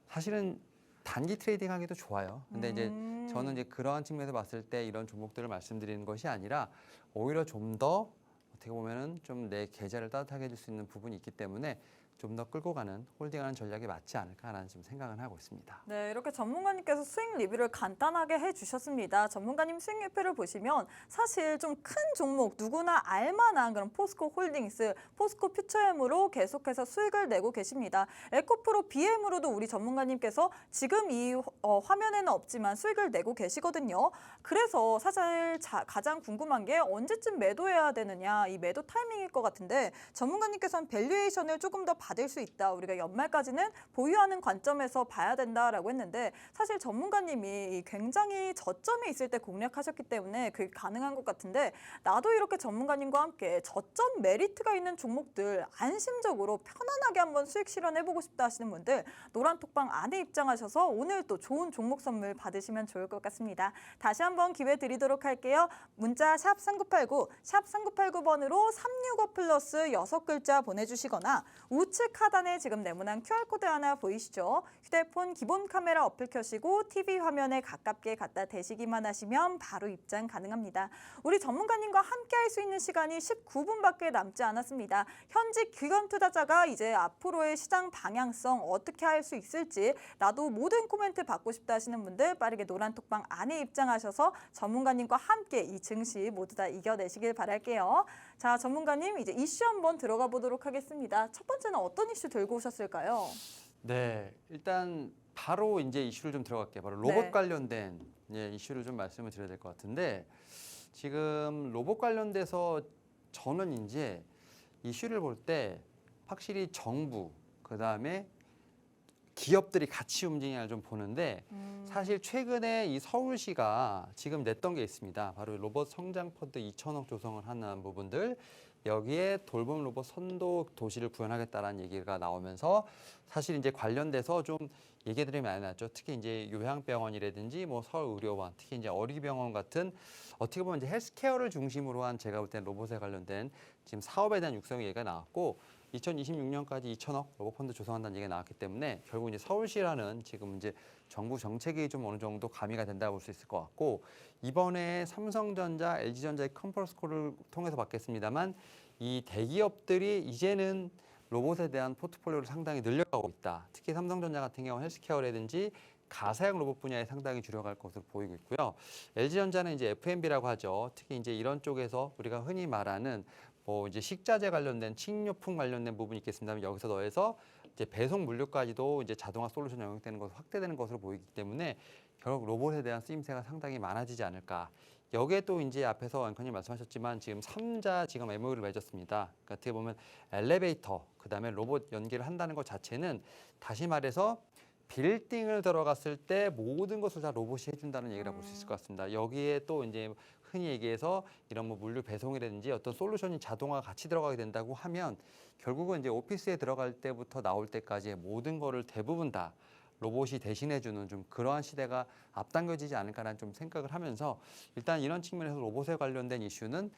사실은 단기 트레이딩 하기도 좋아요. 근데 이제 저는 이제 그러한 측면에서 봤을 때 이런 종목들을 말씀드리는 것이 아니라 오히려 좀 더 어떻게 보면은 좀 내 계좌를 따뜻하게 해줄 수 있는 부분이 있기 때문에 좀 더 끌고 가는 홀딩하는 전략이 맞지 않을까라는 좀 생각은 하고 있습니다. 네, 이렇게 전문가님께서 수익 리뷰를 간단하게 해주셨습니다. 전문가님 수익 리뷰를 보시면 사실 좀 큰 종목 누구나 알만한 그런 포스코 홀딩스, 포스코 퓨처엠으로 계속해서 수익을 내고 계십니다. 에코프로 BM으로도 우리 전문가님께서 지금 이 화면에는 없지만 수익을 내고 계시거든요. 그래서 사실 가장 궁금한 게 언제쯤 매도해야 되느냐, 이 매도 타이밍일 것 같은데 전문가님께서는 밸류에이션을 조금 더 받을 수 있다. 우리가 연말까지는 보유하는 관점에서 봐야 된다라고 했는데 사실 전문가님이 굉장히 저점에 있을 때 공략하셨기 때문에 그게 가능한 것 같은데 나도 이렇게 전문가님과 함께 저점 메리트가 있는 종목들 안심적으로 편안하게 한번 수익 실현해보고 싶다 하시는 분들 노란톡방 안에 입장하셔서 오늘 또 좋은 종목 선물 받으시면 좋을 것 같습니다. 다시 한번 기회 드리도록 할게요. 문자 샵 3989, 샵 3989번으로 365 플러스 6글자 보내주시거나 우측 하단에 지금 네모난 QR코드 하나 보이시죠? 휴대폰 기본 카메라 어플 켜시고 TV 화면에 가깝게 갖다 대시기만 하시면 바로 입장 가능합니다. 우리 전문가님과 함께 할 수 있는 시간이 19분밖에 남지 않았습니다. 현직 기관 투자자가 이제 앞으로의 시장 방향성 어떻게 할 수 있을지 나도 모든 코멘트 받고 싶다 하시는 분들 빠르게 노란톡방 안에 입장하셔서 전문가님과 함께 이 증시 모두 다 이겨내시길 바랄게요. 자, 전문가님 이제 이슈 한번 들어가 보도록 하겠습니다. 첫 번째는 어떤 이슈 들고 오셨을까요? 네, 일단 바로 이제 이슈를 좀 들어갈게요. 바로 로봇 네. 관련된 이슈를 좀 말씀을 드려야 될 것 같은데 지금 로봇 관련돼서 저는 이제 이슈를 볼 때 확실히 정부 그다음에 기업들이 같이 움직이냐를 좀 보는데 사실 최근에 이 서울시가 지금 냈던 게 있습니다. 바로 로봇 성장 펀드 2천억 조성을 하는 부분들 여기에 돌봄 로봇 선도 도시를 구현하겠다라는 얘기가 나오면서 사실 이제 관련돼서 좀 얘기들이 많이 나왔죠. 특히 이제 요양병원이라든지 뭐 서울의료원, 특히 이제 어린이병원 같은 어떻게 보면 이제 헬스케어를 중심으로 한 제가 볼 땐 로봇에 관련된 지금 사업에 대한 육성 얘기가 나왔고 2026년까지 2천억 로봇 펀드 조성한다는 얘기가 나왔기 때문에 결국 이제 서울시라는 지금 이제 정부 정책이 좀 어느 정도 가미가 된다고 볼 수 있을 것 같고 이번에 삼성전자, LG전자의 컨퍼런스 콜을 통해서 받겠습니다만 이 대기업들이 이제는 로봇에 대한 포트폴리오를 상당히 늘려가고 있다. 특히 삼성전자 같은 경우는 헬스케어라든지 가사형 로봇 분야에 상당히 줄여갈 것으로 보이고 있고요. LG전자는 이제 F&B라고 하죠. 특히 이제 이런 쪽에서 우리가 흔히 말하는 뭐 이제 식자재 관련된 식료품 관련된 부분이 있겠습니다만 여기서 더해서 이제 배송 물류까지도 이제 자동화 솔루션 영역되는 것으로 확대되는 것으로 보이기 때문에 결국 로봇에 대한 쓰임새가 상당히 많아지지 않을까. 여기에 또 이제 앞에서 앵커님 말씀하셨지만 지금 3자 지금 MOU를 맺었습니다. 그러니까 어떻게 보면 엘리베이터 그다음에 로봇 연계를 한다는 것 자체는 다시 말해서 빌딩을 들어갔을 때 모든 것을 다 로봇이 해준다는 얘기라고 볼 수 있을 것 같습니다. 여기에 또 이제 흔히 얘기해서 이런 뭐 물류 배송이라든지 어떤 솔루션이 자동화가 같이 들어가게 된다고 하면 결국은 이제 오피스에 들어갈 때부터 나올 때까지의 모든 거를 대부분 다 로봇이 대신해주는 좀 그러한 시대가 앞당겨지지 않을까라는 좀 생각을 하면서 일단 이런 측면에서 로봇에 관련된 이슈는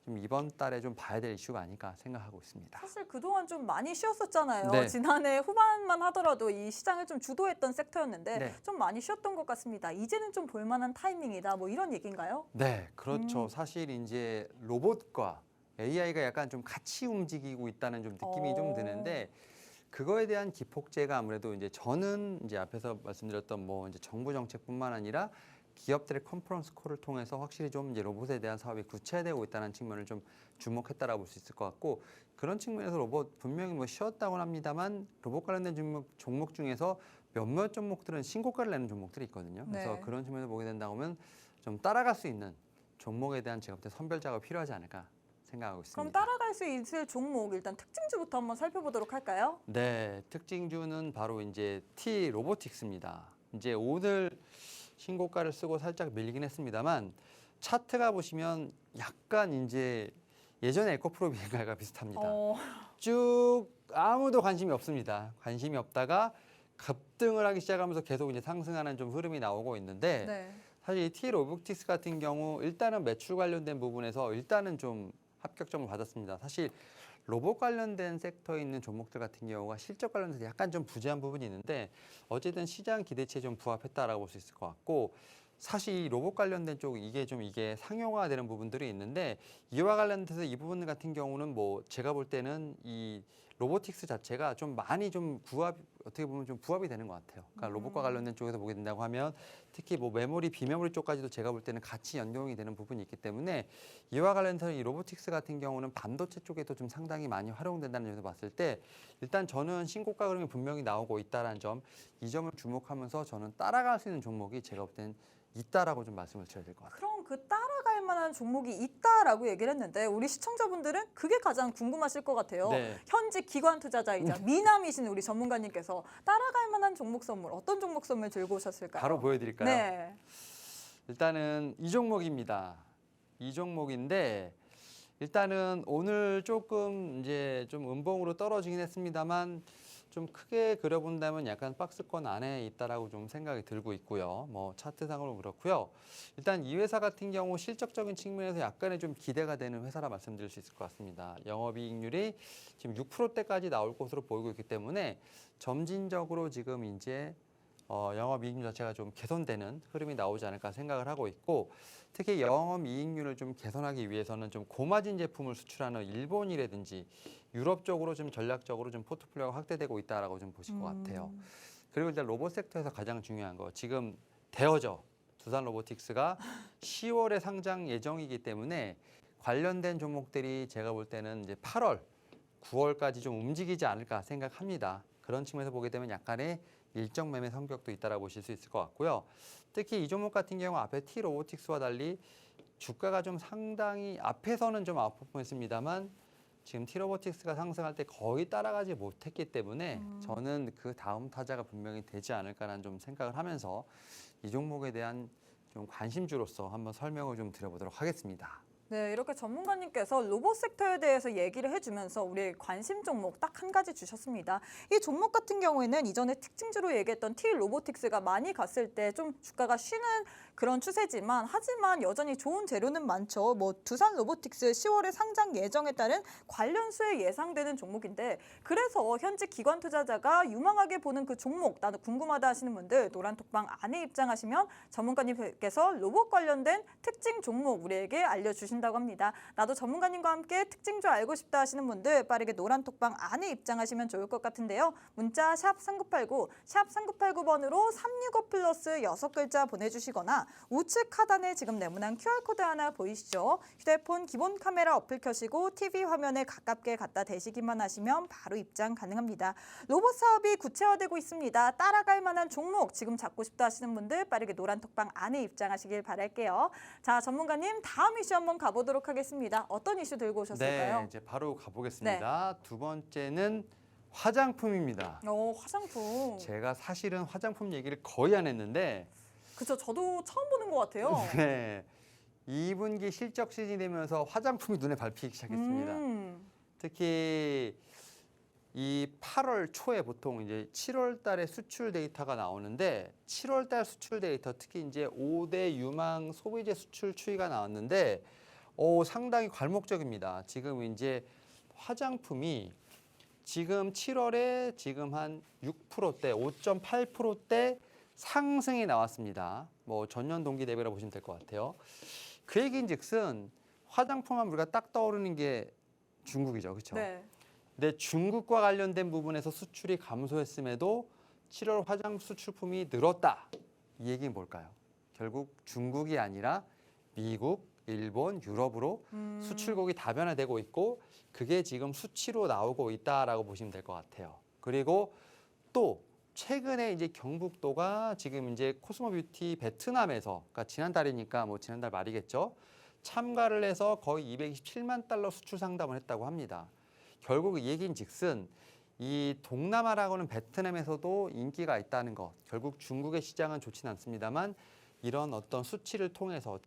좀 이번 달에 좀 봐야 될 이슈가 아닐까 생각하고 있습니다. 사실 그동안 좀 많이 쉬었었잖아요. 네. 지난해 후반만 하더라도 이 시장을 좀 주도했던 섹터였는데 네. 좀 많이 쉬었던 것 같습니다. 이제는 좀 볼만한 타이밍이다. 뭐 이런 얘기인가요? 네, 그렇죠. 사실 이제 로봇과 AI가 약간 좀 같이 움직이고 있다는 좀 느낌이 좀 드는데 그거에 대한 기폭제가 아무래도 이제 저는 이제 앞에서 말씀드렸던 뭐 이제 정부 정책뿐만 아니라 기업들의 컨퍼런스 콜을 통해서 확실히 좀 이제 로봇에 대한 사업이 구체화되고 있다는 측면을 좀 주목했다라고 볼 수 있을 것 같고 그런 측면에서 로봇 분명히 뭐 쉬었다고는 합니다만 로봇 관련된 종목 중에서 몇몇 종목들은 신고가를 내는 종목들이 있거든요. 그래서 네. 그런 측면에서 보게 된다고 하면 좀 따라갈 수 있는 종목에 대한 제가 볼 때 선별 작업이 필요하지 않을까 생각하고 그럼 있습니다. 따라갈 수 있을 종목 일단 특징주부터 한번 살펴보도록 할까요? 네, 특징주는 바로 이제 T 로보틱스입니다. 이제 오늘 신고가를 쓰고 살짝 밀리긴 했습니다만 차트가 보시면 약간 이제 예전에 에코프로 비행가가 비슷합니다. 쭉 아무도 관심이 없습니다. 관심이 없다가 급등을 하기 시작하면서 계속 이제 상승하는 좀 흐름이 나오고 있는데 네. 사실 이 T 로보틱스 같은 경우 일단은 매출 관련된 부분에서 일단은 좀 합격점을 받았습니다. 사실 로봇 관련된 섹터에 있는 종목들 같은 경우가 실적 관련돼서 약간 좀 부재한 부분이 있는데 어쨌든 시장 기대치에 좀 부합했다라고 볼 수 있을 것 같고 사실 이 로봇 관련된 쪽 이게 상용화되는 부분들이 있는데 이와 관련돼서 이 부분 같은 경우는 뭐 제가 볼 때는 이 로보틱스 자체가 좀 많이 좀 어떻게 보면 좀 부합이 되는 것 같아요. 그러니까 로봇과 관련된 쪽에서 보게 된다고 하면 특히 뭐 메모리, 비메모리 쪽까지도 제가 볼 때는 같이 연동이 되는 부분이 있기 때문에 이와 관련해서 이 로보틱스 같은 경우는 반도체 쪽에도 좀 상당히 많이 활용된다는 점에서 봤을 때 일단 저는 신고가 흐름이 분명히 나오고 있다는 점, 이 점을 주목하면서 저는 따라갈 수 있는 종목이 제가 볼 때는 있다라고 좀 말씀을 드려야 될 것 같아요. 그럼 그 따라갈 만한 종목이 있다라고 얘기를 했는데 우리 시청자분들은 그게 가장 궁금하실 것 같아요. 네. 현직 기관 투자자이자 미남이신 우리 전문가님께서 따라갈 만한 종목 선물 어떤 종목 선물 들고 오셨을까요? 바로 보여드릴까요? 네. 일단은 이 종목입니다. 이 종목인데 일단은 오늘 조금 이제 좀 음봉으로 떨어지긴 했습니다만 좀 크게 그려본다면 약간 박스권 안에 있다라고 좀 생각이 들고 있고요. 뭐 차트상으로 그렇고요. 일단 이 회사 같은 경우 실적적인 측면에서 약간의 좀 기대가 되는 회사라 말씀드릴 수 있을 것 같습니다. 영업이익률이 지금 6%대까지 나올 것으로 보이고 있기 때문에 점진적으로 지금 이제 영업이익률 자체가 좀 개선되는 흐름이 나오지 않을까 생각을 하고 있고 특히 영업이익률을 좀 개선하기 위해서는 좀 고마진 제품을 수출하는 일본이라든지 유럽 쪽으로 좀 전략적으로 좀 포트폴리오가 확대되고 있다라고 좀 보실 것 같아요. 그리고 일단 로봇 섹터에서 가장 중요한 거 지금 대어죠. 두산 로보틱스가 10월에 상장 예정이기 때문에 관련된 종목들이 제가 볼 때는 이제 8월, 9월까지 좀 움직이지 않을까 생각합니다. 그런 측면에서 보게 되면 약간의 일정 매매 성격도 있다라고 보실 수 있을 것 같고요. 특히 이 종목 같은 경우 앞에 T 로보틱스와 달리 주가가 좀 상당히 앞에서는 좀 아웃퍼폼했습니다만 지금 T 로보틱스가 상승할 때 거의 따라가지 못했기 때문에 저는 그 다음 타자가 분명히 되지 않을까라는 좀 생각을 하면서 이 종목에 대한 좀 관심주로서 한번 설명을 좀 드려보도록 하겠습니다. 네, 이렇게 전문가님께서 로봇 섹터에 대해서 얘기를 해주면서 우리 관심 종목 딱 한 가지 주셨습니다. 이 종목 같은 경우에는 이전에 특징주로 얘기했던 T 로보틱스가 많이 갔을 때 좀 주가가 쉬는 그런 추세지만 하지만 여전히 좋은 재료는 많죠. 뭐 두산 로보틱스 10월에 상장 예정에 따른 관련 수혜 예상되는 종목인데 그래서 현직 기관 투자자가 유망하게 보는 그 종목 나도 궁금하다 하시는 분들 노란톡방 안에 입장하시면 전문가님께서 로봇 관련된 특징 종목 우리에게 알려주신다고 합니다. 나도 전문가님과 함께 특징주 알고 싶다 하시는 분들 빠르게 노란톡방 안에 입장하시면 좋을 것 같은데요. 문자 샵 3989, 샵 3989번으로 365 플러스 6글자 보내주시거나 우측 하단에 지금 네모난 QR코드 하나 보이시죠? 휴대폰 기본 카메라 어플 켜시고 TV 화면에 가깝게 갖다 대시기만 하시면 바로 입장 가능합니다. 로봇 사업이 구체화되고 있습니다. 따라갈 만한 종목 지금 잡고 싶다 하시는 분들 빠르게 노란톡방 안에 입장하시길 바랄게요. 자, 전문가님 다음 이슈 한번 가보도록 하겠습니다. 어떤 이슈 들고 오셨을까요? 네, 이제 바로 가보겠습니다. 두 번째는 화장품입니다. 화장품. 제가 사실은 화장품 얘기를 거의 안 했는데 그쵸, 저도 처음 보는 것 같아요. 네, 2분기 실적 시즌이 되면서 화장품이 눈에 밟히기 시작했습니다. 특히 이 8월 초에 보통 이제 7월 달에 수출 데이터가 나오는데 7월 달 수출 데이터 특히 이제 5대 유망 소비재 수출 추이가 나왔는데 상당히 괄목적입니다. 지금 이제 화장품이 지금 7월에 지금 한 6%대, 5.8%대 상승이 나왔습니다. 뭐 전년 동기 대비라 보시면 될 것 같아요. 그 얘기인즉슨 화장품하면 우리가 딱 떠오르는 게 중국이죠, 그렇죠? 네. 근데 중국과 관련된 부분에서 수출이 감소했음에도 7월 화장 수출품이 늘었다. 이 얘기는 뭘까요? 결국 중국이 아니라 미국, 일본, 유럽으로 수출국이 다변화되고 있고 그게 지금 수치로 나오고 있다라고 보시면 될 것 같아요. 그리고 또 최근에 이제 경북도가 지금 이제 코스모 뷰티 베트남에서 그러니까 지난달이니까 뭐 지난달 말이겠죠. 참가를 해서 거의 227만 달러 수출 상담을 했다고 합니다. 결국 이 얘기인즉슨 이 동남아라고는 베트남에서도 인기가 있다는 것. 결국 중국의 시장은 좋지는 않습니다만 이런 어떤 수치를 통해서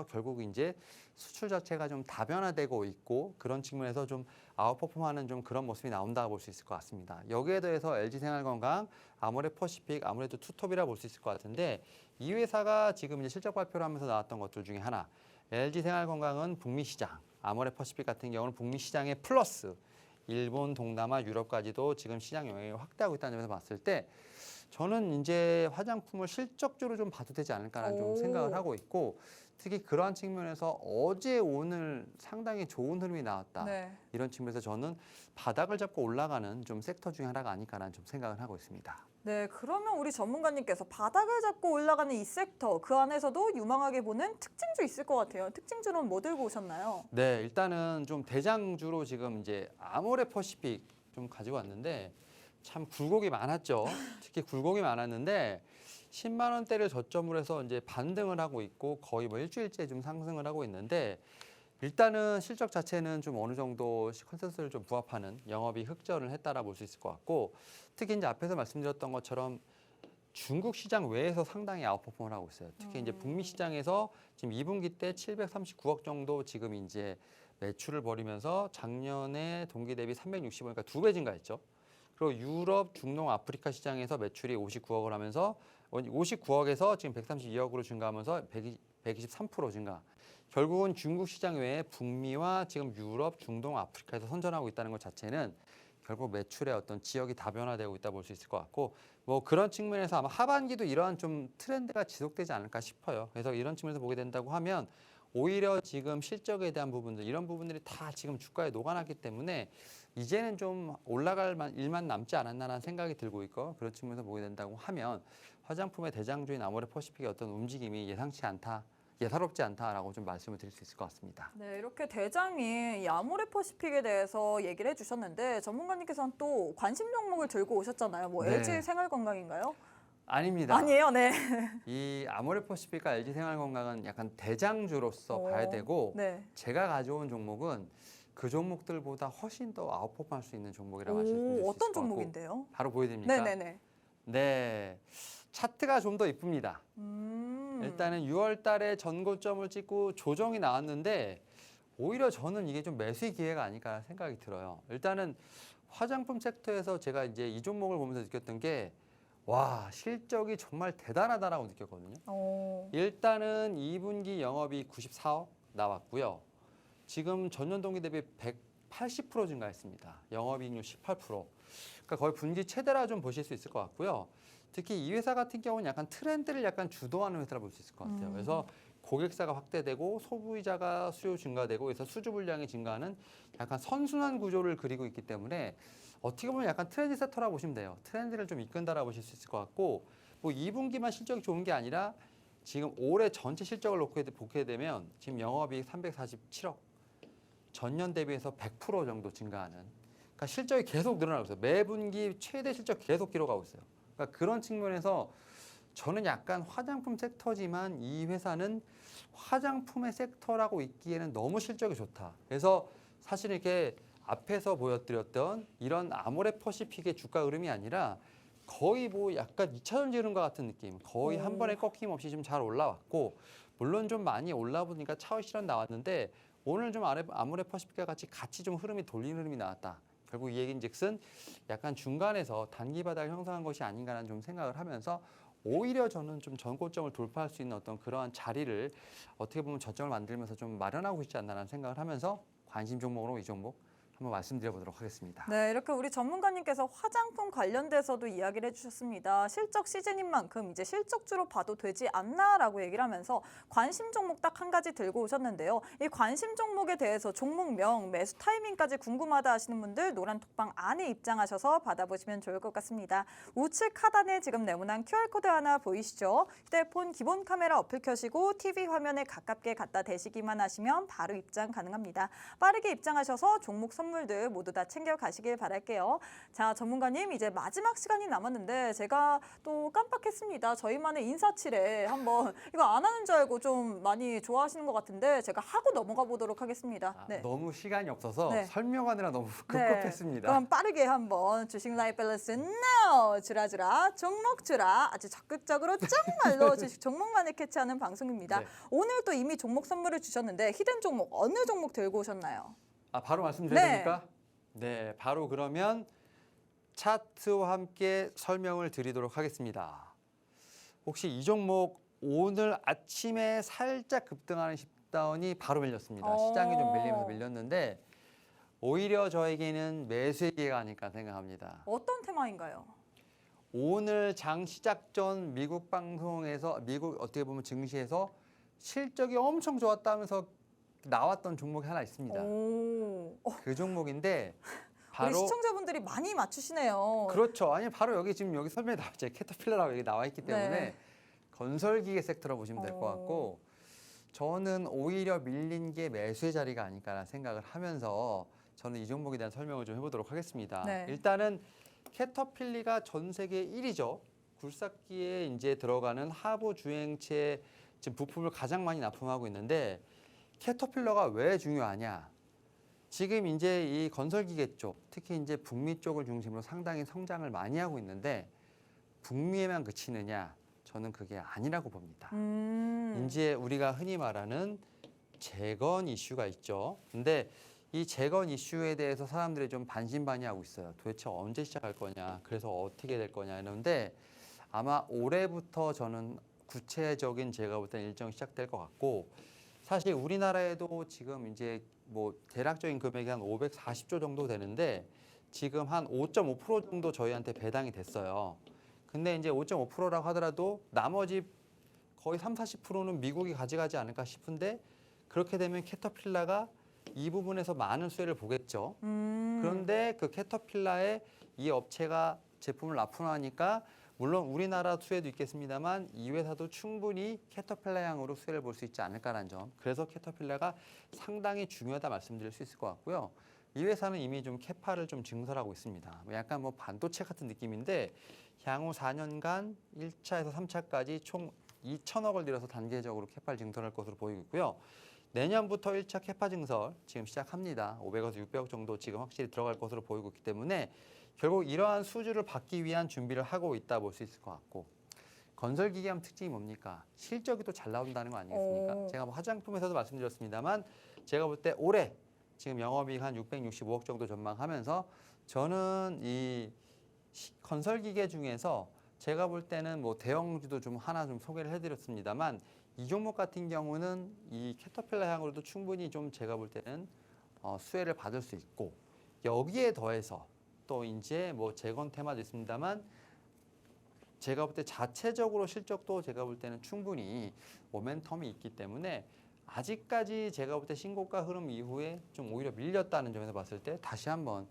결국 이제 수출 자체가 좀 다변화되고 있고 그런 측면에서 좀 아웃퍼폼하는 좀 그런 모습이 나온다고 볼 수 있을 것 같습니다. 여기에 대해서 LG생활건강, 아모레퍼시픽 아무래도 투톱이라 볼 수 있을 것 같은데 이 회사가 지금 이제 실적 발표를 하면서 나왔던 것들 중에 하나 LG생활건강은 북미 시장, 아모레퍼시픽 같은 경우는 북미 시장에 플러스 일본, 동남아, 유럽까지도 지금 시장 영향을 확대하고 있다는 점에서 봤을 때 저는 이제 화장품을 실적주로 좀 봐도 되지 않을까라는 좀 생각을 하고 있고 특히 그러한 측면에서 어제 오늘 상당히 좋은 흐름이 나왔다. 네. 이런 측면에서 저는 바닥을 잡고 올라가는 좀 섹터 중에 하나가 아닐까라는 좀 생각을 하고 있습니다. 네, 그러면 우리 전문가님께서 바닥을 잡고 올라가는 이 섹터 그 안에서도 유망하게 보는 특징주 있을 것 같아요. 특징주는 뭐 들고 오셨나요? 네, 일단은 좀 대장주로 지금 이제 아모레퍼시픽 좀 가지고 왔는데 참 굴곡이 많았죠. 특히 굴곡이 많았는데 10만 원대를 저점으로 해서 이제 반등을 하고 있고 거의 뭐 일주일째 좀 상승을 하고 있는데 일단은 실적 자체는 좀 어느 정도 컨센서스를 좀 부합하는 영업이 흑전을 했다라 볼 수 있을 것 같고 특히 이제 앞에서 말씀드렸던 것처럼 중국 시장 외에서 상당히 아웃퍼폼을 하고 있어요. 특히 이제 북미 시장에서 지금 2분기 때 739억 정도 지금 이제 매출을 벌이면서 작년에 동기 대비 360억, 그러니까 2배 증가했죠. 그리고 유럽, 중동, 아프리카 시장에서 매출이 59억을 하면서 59억에서 지금 132억으로 증가하면서 123% 증가. 결국은 중국 시장 외에 북미와 지금 유럽, 중동, 아프리카에서 선전하고 있다는 것 자체는 결국 매출의 어떤 지역이 다변화되고 있다 볼 수 있을 것 같고 뭐 그런 측면에서 아마 하반기도 이러한 좀 트렌드가 지속되지 않을까 싶어요. 그래서 이런 측면에서 보게 된다고 하면 오히려 지금 실적에 대한 부분들 이런 부분들이 다 지금 주가에 녹아났기 때문에 이제는 좀 올라갈 일만 남지 않았나라는 생각이 들고 있고 그런 측면에서 보게 된다고 하면 화장품의 대장주인 아모레퍼시픽의 어떤 움직임이 예사롭지 않다라고 좀 말씀을 드릴 수 있을 것 같습니다. 네, 이렇게 대장인 이 아모레퍼시픽에 대해서 얘기를 해주셨는데 전문가님께서는 또 관심 종목을 들고 오셨잖아요. 뭐 네. LG생활건강인가요? 아닙니다. 아니에요, 네. 이 아모레퍼시픽과 LG생활건강은 약간 대장주로서 봐야 되고 네. 제가 가져온 종목은 그 종목들보다 훨씬 더 아웃퍼폼할 수 있는 종목이라고 하시면 될 수 있을 것 어떤 같고 종목인데요? 바로 보여드립니까? 네네네. 네, 차트가 좀 더 이쁩니다. 일단은 6월 달에 전고점을 찍고 조정이 나왔는데 오히려 저는 이게 좀 매수의 기회가 아닐까 생각이 들어요. 일단은 화장품 섹터에서 제가 이제 이 종목을 보면서 느꼈던 게 와, 실적이 정말 대단하다라고 느꼈거든요. 일단은 2분기 영업이 94억 나왔고요. 지금 전년 동기 대비 180% 증가했습니다. 영업이익률 18%. 그러니까 거의 분기 최대라 좀 보실 수 있을 것 같고요. 특히 이 회사 같은 경우는 약간 트렌드를 약간 주도하는 회사라 볼 수 있을 것 같아요. 그래서 고객사가 확대되고 소비자가 수요 증가되고 그래서 수주 물량이 증가하는 약간 선순환 구조를 그리고 있기 때문에 어떻게 보면 약간 트렌드 세터라 보시면 돼요. 트렌드를 좀 이끈다라 보실 수 있을 것 같고 뭐 2분기만 실적이 좋은 게 아니라 지금 올해 전체 실적을 보게 되면 지금 영업이익 347억 전년 대비해서 100% 정도 증가하는 그러니까 실적이 계속 늘어나고 있어요. 매분기 최대 실적 계속 기록하고 있어요. 그러니까 그런 측면에서 저는 약간 화장품 섹터지만 이 회사는 화장품의 섹터라고 있기에는 너무 실적이 좋다. 그래서 사실 이렇게 앞에서 보여드렸던 이런 아모레퍼시픽의 주가 흐름이 아니라 거의 뭐 약간 2차전 지름과 같은 느낌. 거의 한 번에 꺾임 없이 좀 잘 올라왔고 물론 좀 많이 올라보니까 차익 실현 나왔는데 오늘 좀 아모레퍼시픽과 같이 좀 흐름이 돌리는 흐름이 나왔다. 결국 이 얘기인즉슨 약간 중간에서 단기 바닥을 형성한 것이 아닌가라는 좀 생각을 하면서 오히려 저는 좀 전고점을 돌파할 수 있는 어떤 그러한 자리를 어떻게 보면 저점을 만들면서 좀 마련하고 있지 않나라는 생각을 하면서 관심 종목으로 이 종목 한번 말씀드려보도록 하겠습니다. 네, 이렇게 우리 전문가님께서 화장품 관련돼서도 이야기를 해주셨습니다. 실적 시즌인 만큼 이제 실적주로 봐도 되지 않나라고 얘기를 하면서 관심 종목 딱 한 가지 들고 오셨는데요. 이 관심 종목에 대해서 종목명, 매수 타이밍까지 궁금하다 하시는 분들 노란 톡방 안에 입장하셔서 받아보시면 좋을 것 같습니다. 우측 하단에 지금 네모난 QR코드 하나 보이시죠? 휴대폰 기본 카메라 어플 켜시고 TV 화면에 가깝게 갖다 대시기만 하시면 바로 입장 가능합니다. 빠르게 입장하셔서 종목 선물 선물들 모두 다 챙겨가시길 바랄게요. 자, 전문가님 이제 마지막 시간이 남았는데 제가 또 깜빡했습니다. 저희만의 인사치레 한번 이거 안 하는 줄 알고 좀 많이 좋아하시는 것 같은데 제가 하고 넘어가 보도록 하겠습니다. 너무 시간이 없어서 네. 설명하느라 너무 네. 급급했습니다. 그럼 빠르게 한번 주식 라이프 밸런스 NOW! 주라주라 종목 주라 아주 적극적으로 정말로 주식 종목만을 캐치하는 방송입니다. 네. 오늘 또 이미 종목 선물을 주셨는데 히든 종목 어느 종목 들고 오셨나요? 바로 말씀드려야 네. 됩니까? 네, 바로 그러면 차트와 함께 설명을 드리도록 하겠습니다. 혹시 이 종목 오늘 아침에 살짝 급등하는 십다운이 바로 밀렸습니다. 시장이 좀 밀리면서 밀렸는데 오히려 저에게는 매수의 기회가 아닐까 생각합니다. 어떤 테마인가요? 오늘 장 시작 전 미국 방송에서 미국 어떻게 보면 증시에서 실적이 엄청 좋았다면서 나왔던 종목이 하나 있습니다. 오, 그 종목인데 우리 바로 시청자분들이 많이 맞추시네요. 그렇죠. 아니 바로 여기 지금 여기 설명에 나와 있죠. 캐터필러라고 여기 나와 있기 때문에 네. 건설기계 섹터로 보시면 될 것 같고 저는 오히려 밀린 게 매수의 자리가 아닐까라는 생각을 하면서 저는 이 종목에 대한 설명을 좀 해보도록 하겠습니다. 네. 일단은 캐터필리가 전 세계 1위죠. 굴삭기에 이제 들어가는 하부 주행체 지금 부품을 가장 많이 납품하고 있는데 캐터필러가 왜 중요하냐? 지금 이제 이 건설기계 쪽, 특히 이제 북미 쪽을 중심으로 상당히 성장을 많이 하고 있는데 북미에만 그치느냐? 저는 그게 아니라고 봅니다. 이제 우리가 흔히 말하는 재건 이슈가 있죠. 근데 이 재건 이슈에 대해서 사람들이 좀 반신반의하고 있어요. 도대체 언제 시작할 거냐? 그래서 어떻게 될 거냐? 이러는데 아마 올해부터 저는 구체적인 제가 볼 때는 일정이 시작될 것 같고 사실 우리나라에도 지금 이제 뭐 대략적인 금액이 한 540조 정도 되는데 지금 한 5.5% 정도 저희한테 배당이 됐어요. 근데 이제 5.5%라고 하더라도 나머지 거의 30~40%는 미국이 가져가지 않을까 싶은데 그렇게 되면 캐터필라가 이 부분에서 많은 수혜를 보겠죠. 그런데 그 캐터필라에 이 업체가 제품을 납품하니까 물론 우리나라 수혜도 있겠습니다만 이 회사도 충분히 캐터필라향으로 수혜를 볼 수 있지 않을까라는 점. 그래서 캐터필라가 상당히 중요하다 말씀드릴 수 있을 것 같고요. 이 회사는 이미 좀 캐파를 좀 증설하고 있습니다. 약간 뭐 반도체 같은 느낌인데 향후 4년간 1차에서 3차까지 총 2천억을 들여서 단계적으로 캐파를 증설할 것으로 보이고 있고요. 내년부터 1차 캐파 증설 지금 시작합니다. 500에서 600억 정도 지금 확실히 들어갈 것으로 보이고 있기 때문에 결국 이러한 수주를 받기 위한 준비를 하고 있다 볼 수 있을 것 같고 건설기계하면 특징이 뭡니까? 실적이 또 잘 나온다는 거 아니겠습니까? 제가 뭐 화장품에서도 말씀드렸습니다만 제가 볼 때 올해 지금 영업이익 한 665억 정도 전망하면서 저는 이 건설기계 중에서 제가 볼 때는 뭐 대형주도 좀 하나 좀 소개를 해드렸습니다만 이 종목 같은 경우는 이 캐터필라 향으로도 충분히 좀 제가 볼 때는 수혜를 받을 수 있고 여기에 더해서 또 이제 뭐 재건 테마도 있습니다만 제가 볼 때 자체적으로 실적도 제가 볼 때는 충분히 모멘텀이 있기 때문에 아직까지 제가 볼 때 신고가 흐름 이후에 좀 오히려 밀렸다는 점에서 봤을 때 다시 한번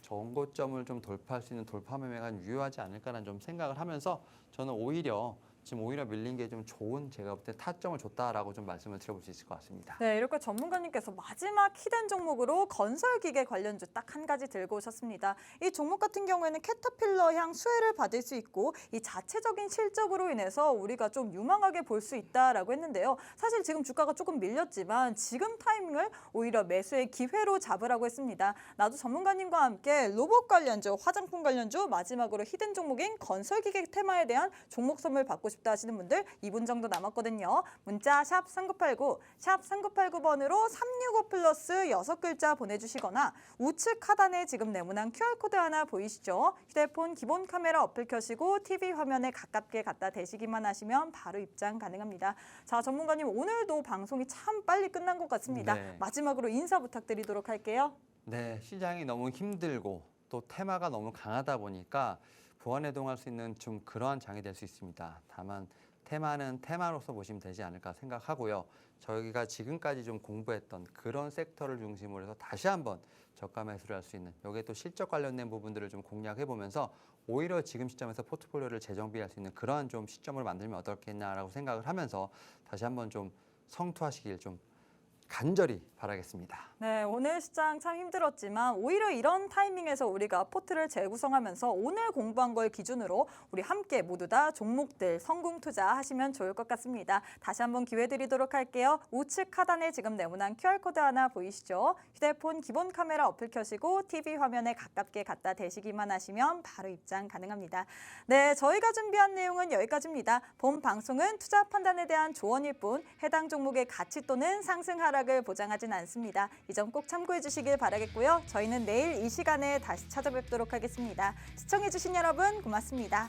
정고점을 좀 돌파할 수 있는 돌파 매매가 유효하지 않을까라는 좀 생각을 하면서 저는 오히려 지금 오히려 밀린 게 좀 좋은 제가 볼 때 타점을 줬다라고 좀 말씀을 드려볼 수 있을 것 같습니다. 네, 이렇게 전문가님께서 마지막 히든 종목으로 건설기계 관련주 딱 한 가지 들고 오셨습니다. 이 종목 같은 경우에는 캐터필러향 수혜를 받을 수 있고 이 자체적인 실적으로 인해서 우리가 좀 유망하게 볼 수 있다라고 했는데요. 사실 지금 주가가 조금 밀렸지만 지금 타이밍을 오히려 매수의 기회로 잡으라고 했습니다. 나도 전문가님과 함께 로봇 관련주, 화장품 관련주, 마지막으로 히든 종목인 건설기계 테마에 대한 종목 선물 받고 싶다 하시는 분들 2분 정도 남았거든요. 문자 샵 3989, 샵 3989번으로 365 플러스 6글자 보내주시거나 우측 하단에 지금 네모난 QR코드 하나 보이시죠? 휴대폰 기본 카메라 어플 켜시고 TV 화면에 가깝게 갖다 대시기만 하시면 바로 입장 가능합니다. 자, 전문가님 오늘도 방송이 참 빨리 끝난 것 같습니다. 네. 마지막으로 인사 부탁드리도록 할게요. 네, 시장이 너무 힘들고 또 테마가 너무 강하다 보니까 부안해동할 수 있는 좀 그러한 장이 될 수 있습니다. 다만 테마는 테마로서 보시면 되지 않을까 생각하고요. 저희가 지금까지 좀 공부했던 그런 섹터를 중심으로 해서 다시 한번 저가 매수를 할 수 있는 여기에 또 실적 관련된 부분들을 좀 공략해 보면서 오히려 지금 시점에서 포트폴리오를 재정비할 수 있는 그러한 좀 시점을 만들면 어떻겠냐라고 생각을 하면서 다시 한번 좀 성투하시길 좀 간절히 바라겠습니다. 네, 오늘 시장 참 힘들었지만 오히려 이런 타이밍에서 우리가 포트를 재구성하면서 오늘 공부한 걸 기준으로 우리 함께 모두 다 종목들 성공 투자하시면 좋을 것 같습니다. 다시 한번 기회 드리도록 할게요. 우측 하단에 지금 네모난 QR코드 하나 보이시죠? 휴대폰 기본 카메라 어플 켜시고 TV 화면에 가깝게 갖다 대시기만 하시면 바로 입장 가능합니다. 네, 저희가 준비한 내용은 여기까지입니다. 본 방송은 투자 판단에 대한 조언일 뿐 해당 종목의 가치 또는 상승 하락을 보장하진 않습니다. 이 점 꼭 참고해 주시길 바라겠고요. 저희는 내일 이 시간에 다시 찾아뵙도록 하겠습니다. 시청해 주신 여러분 고맙습니다.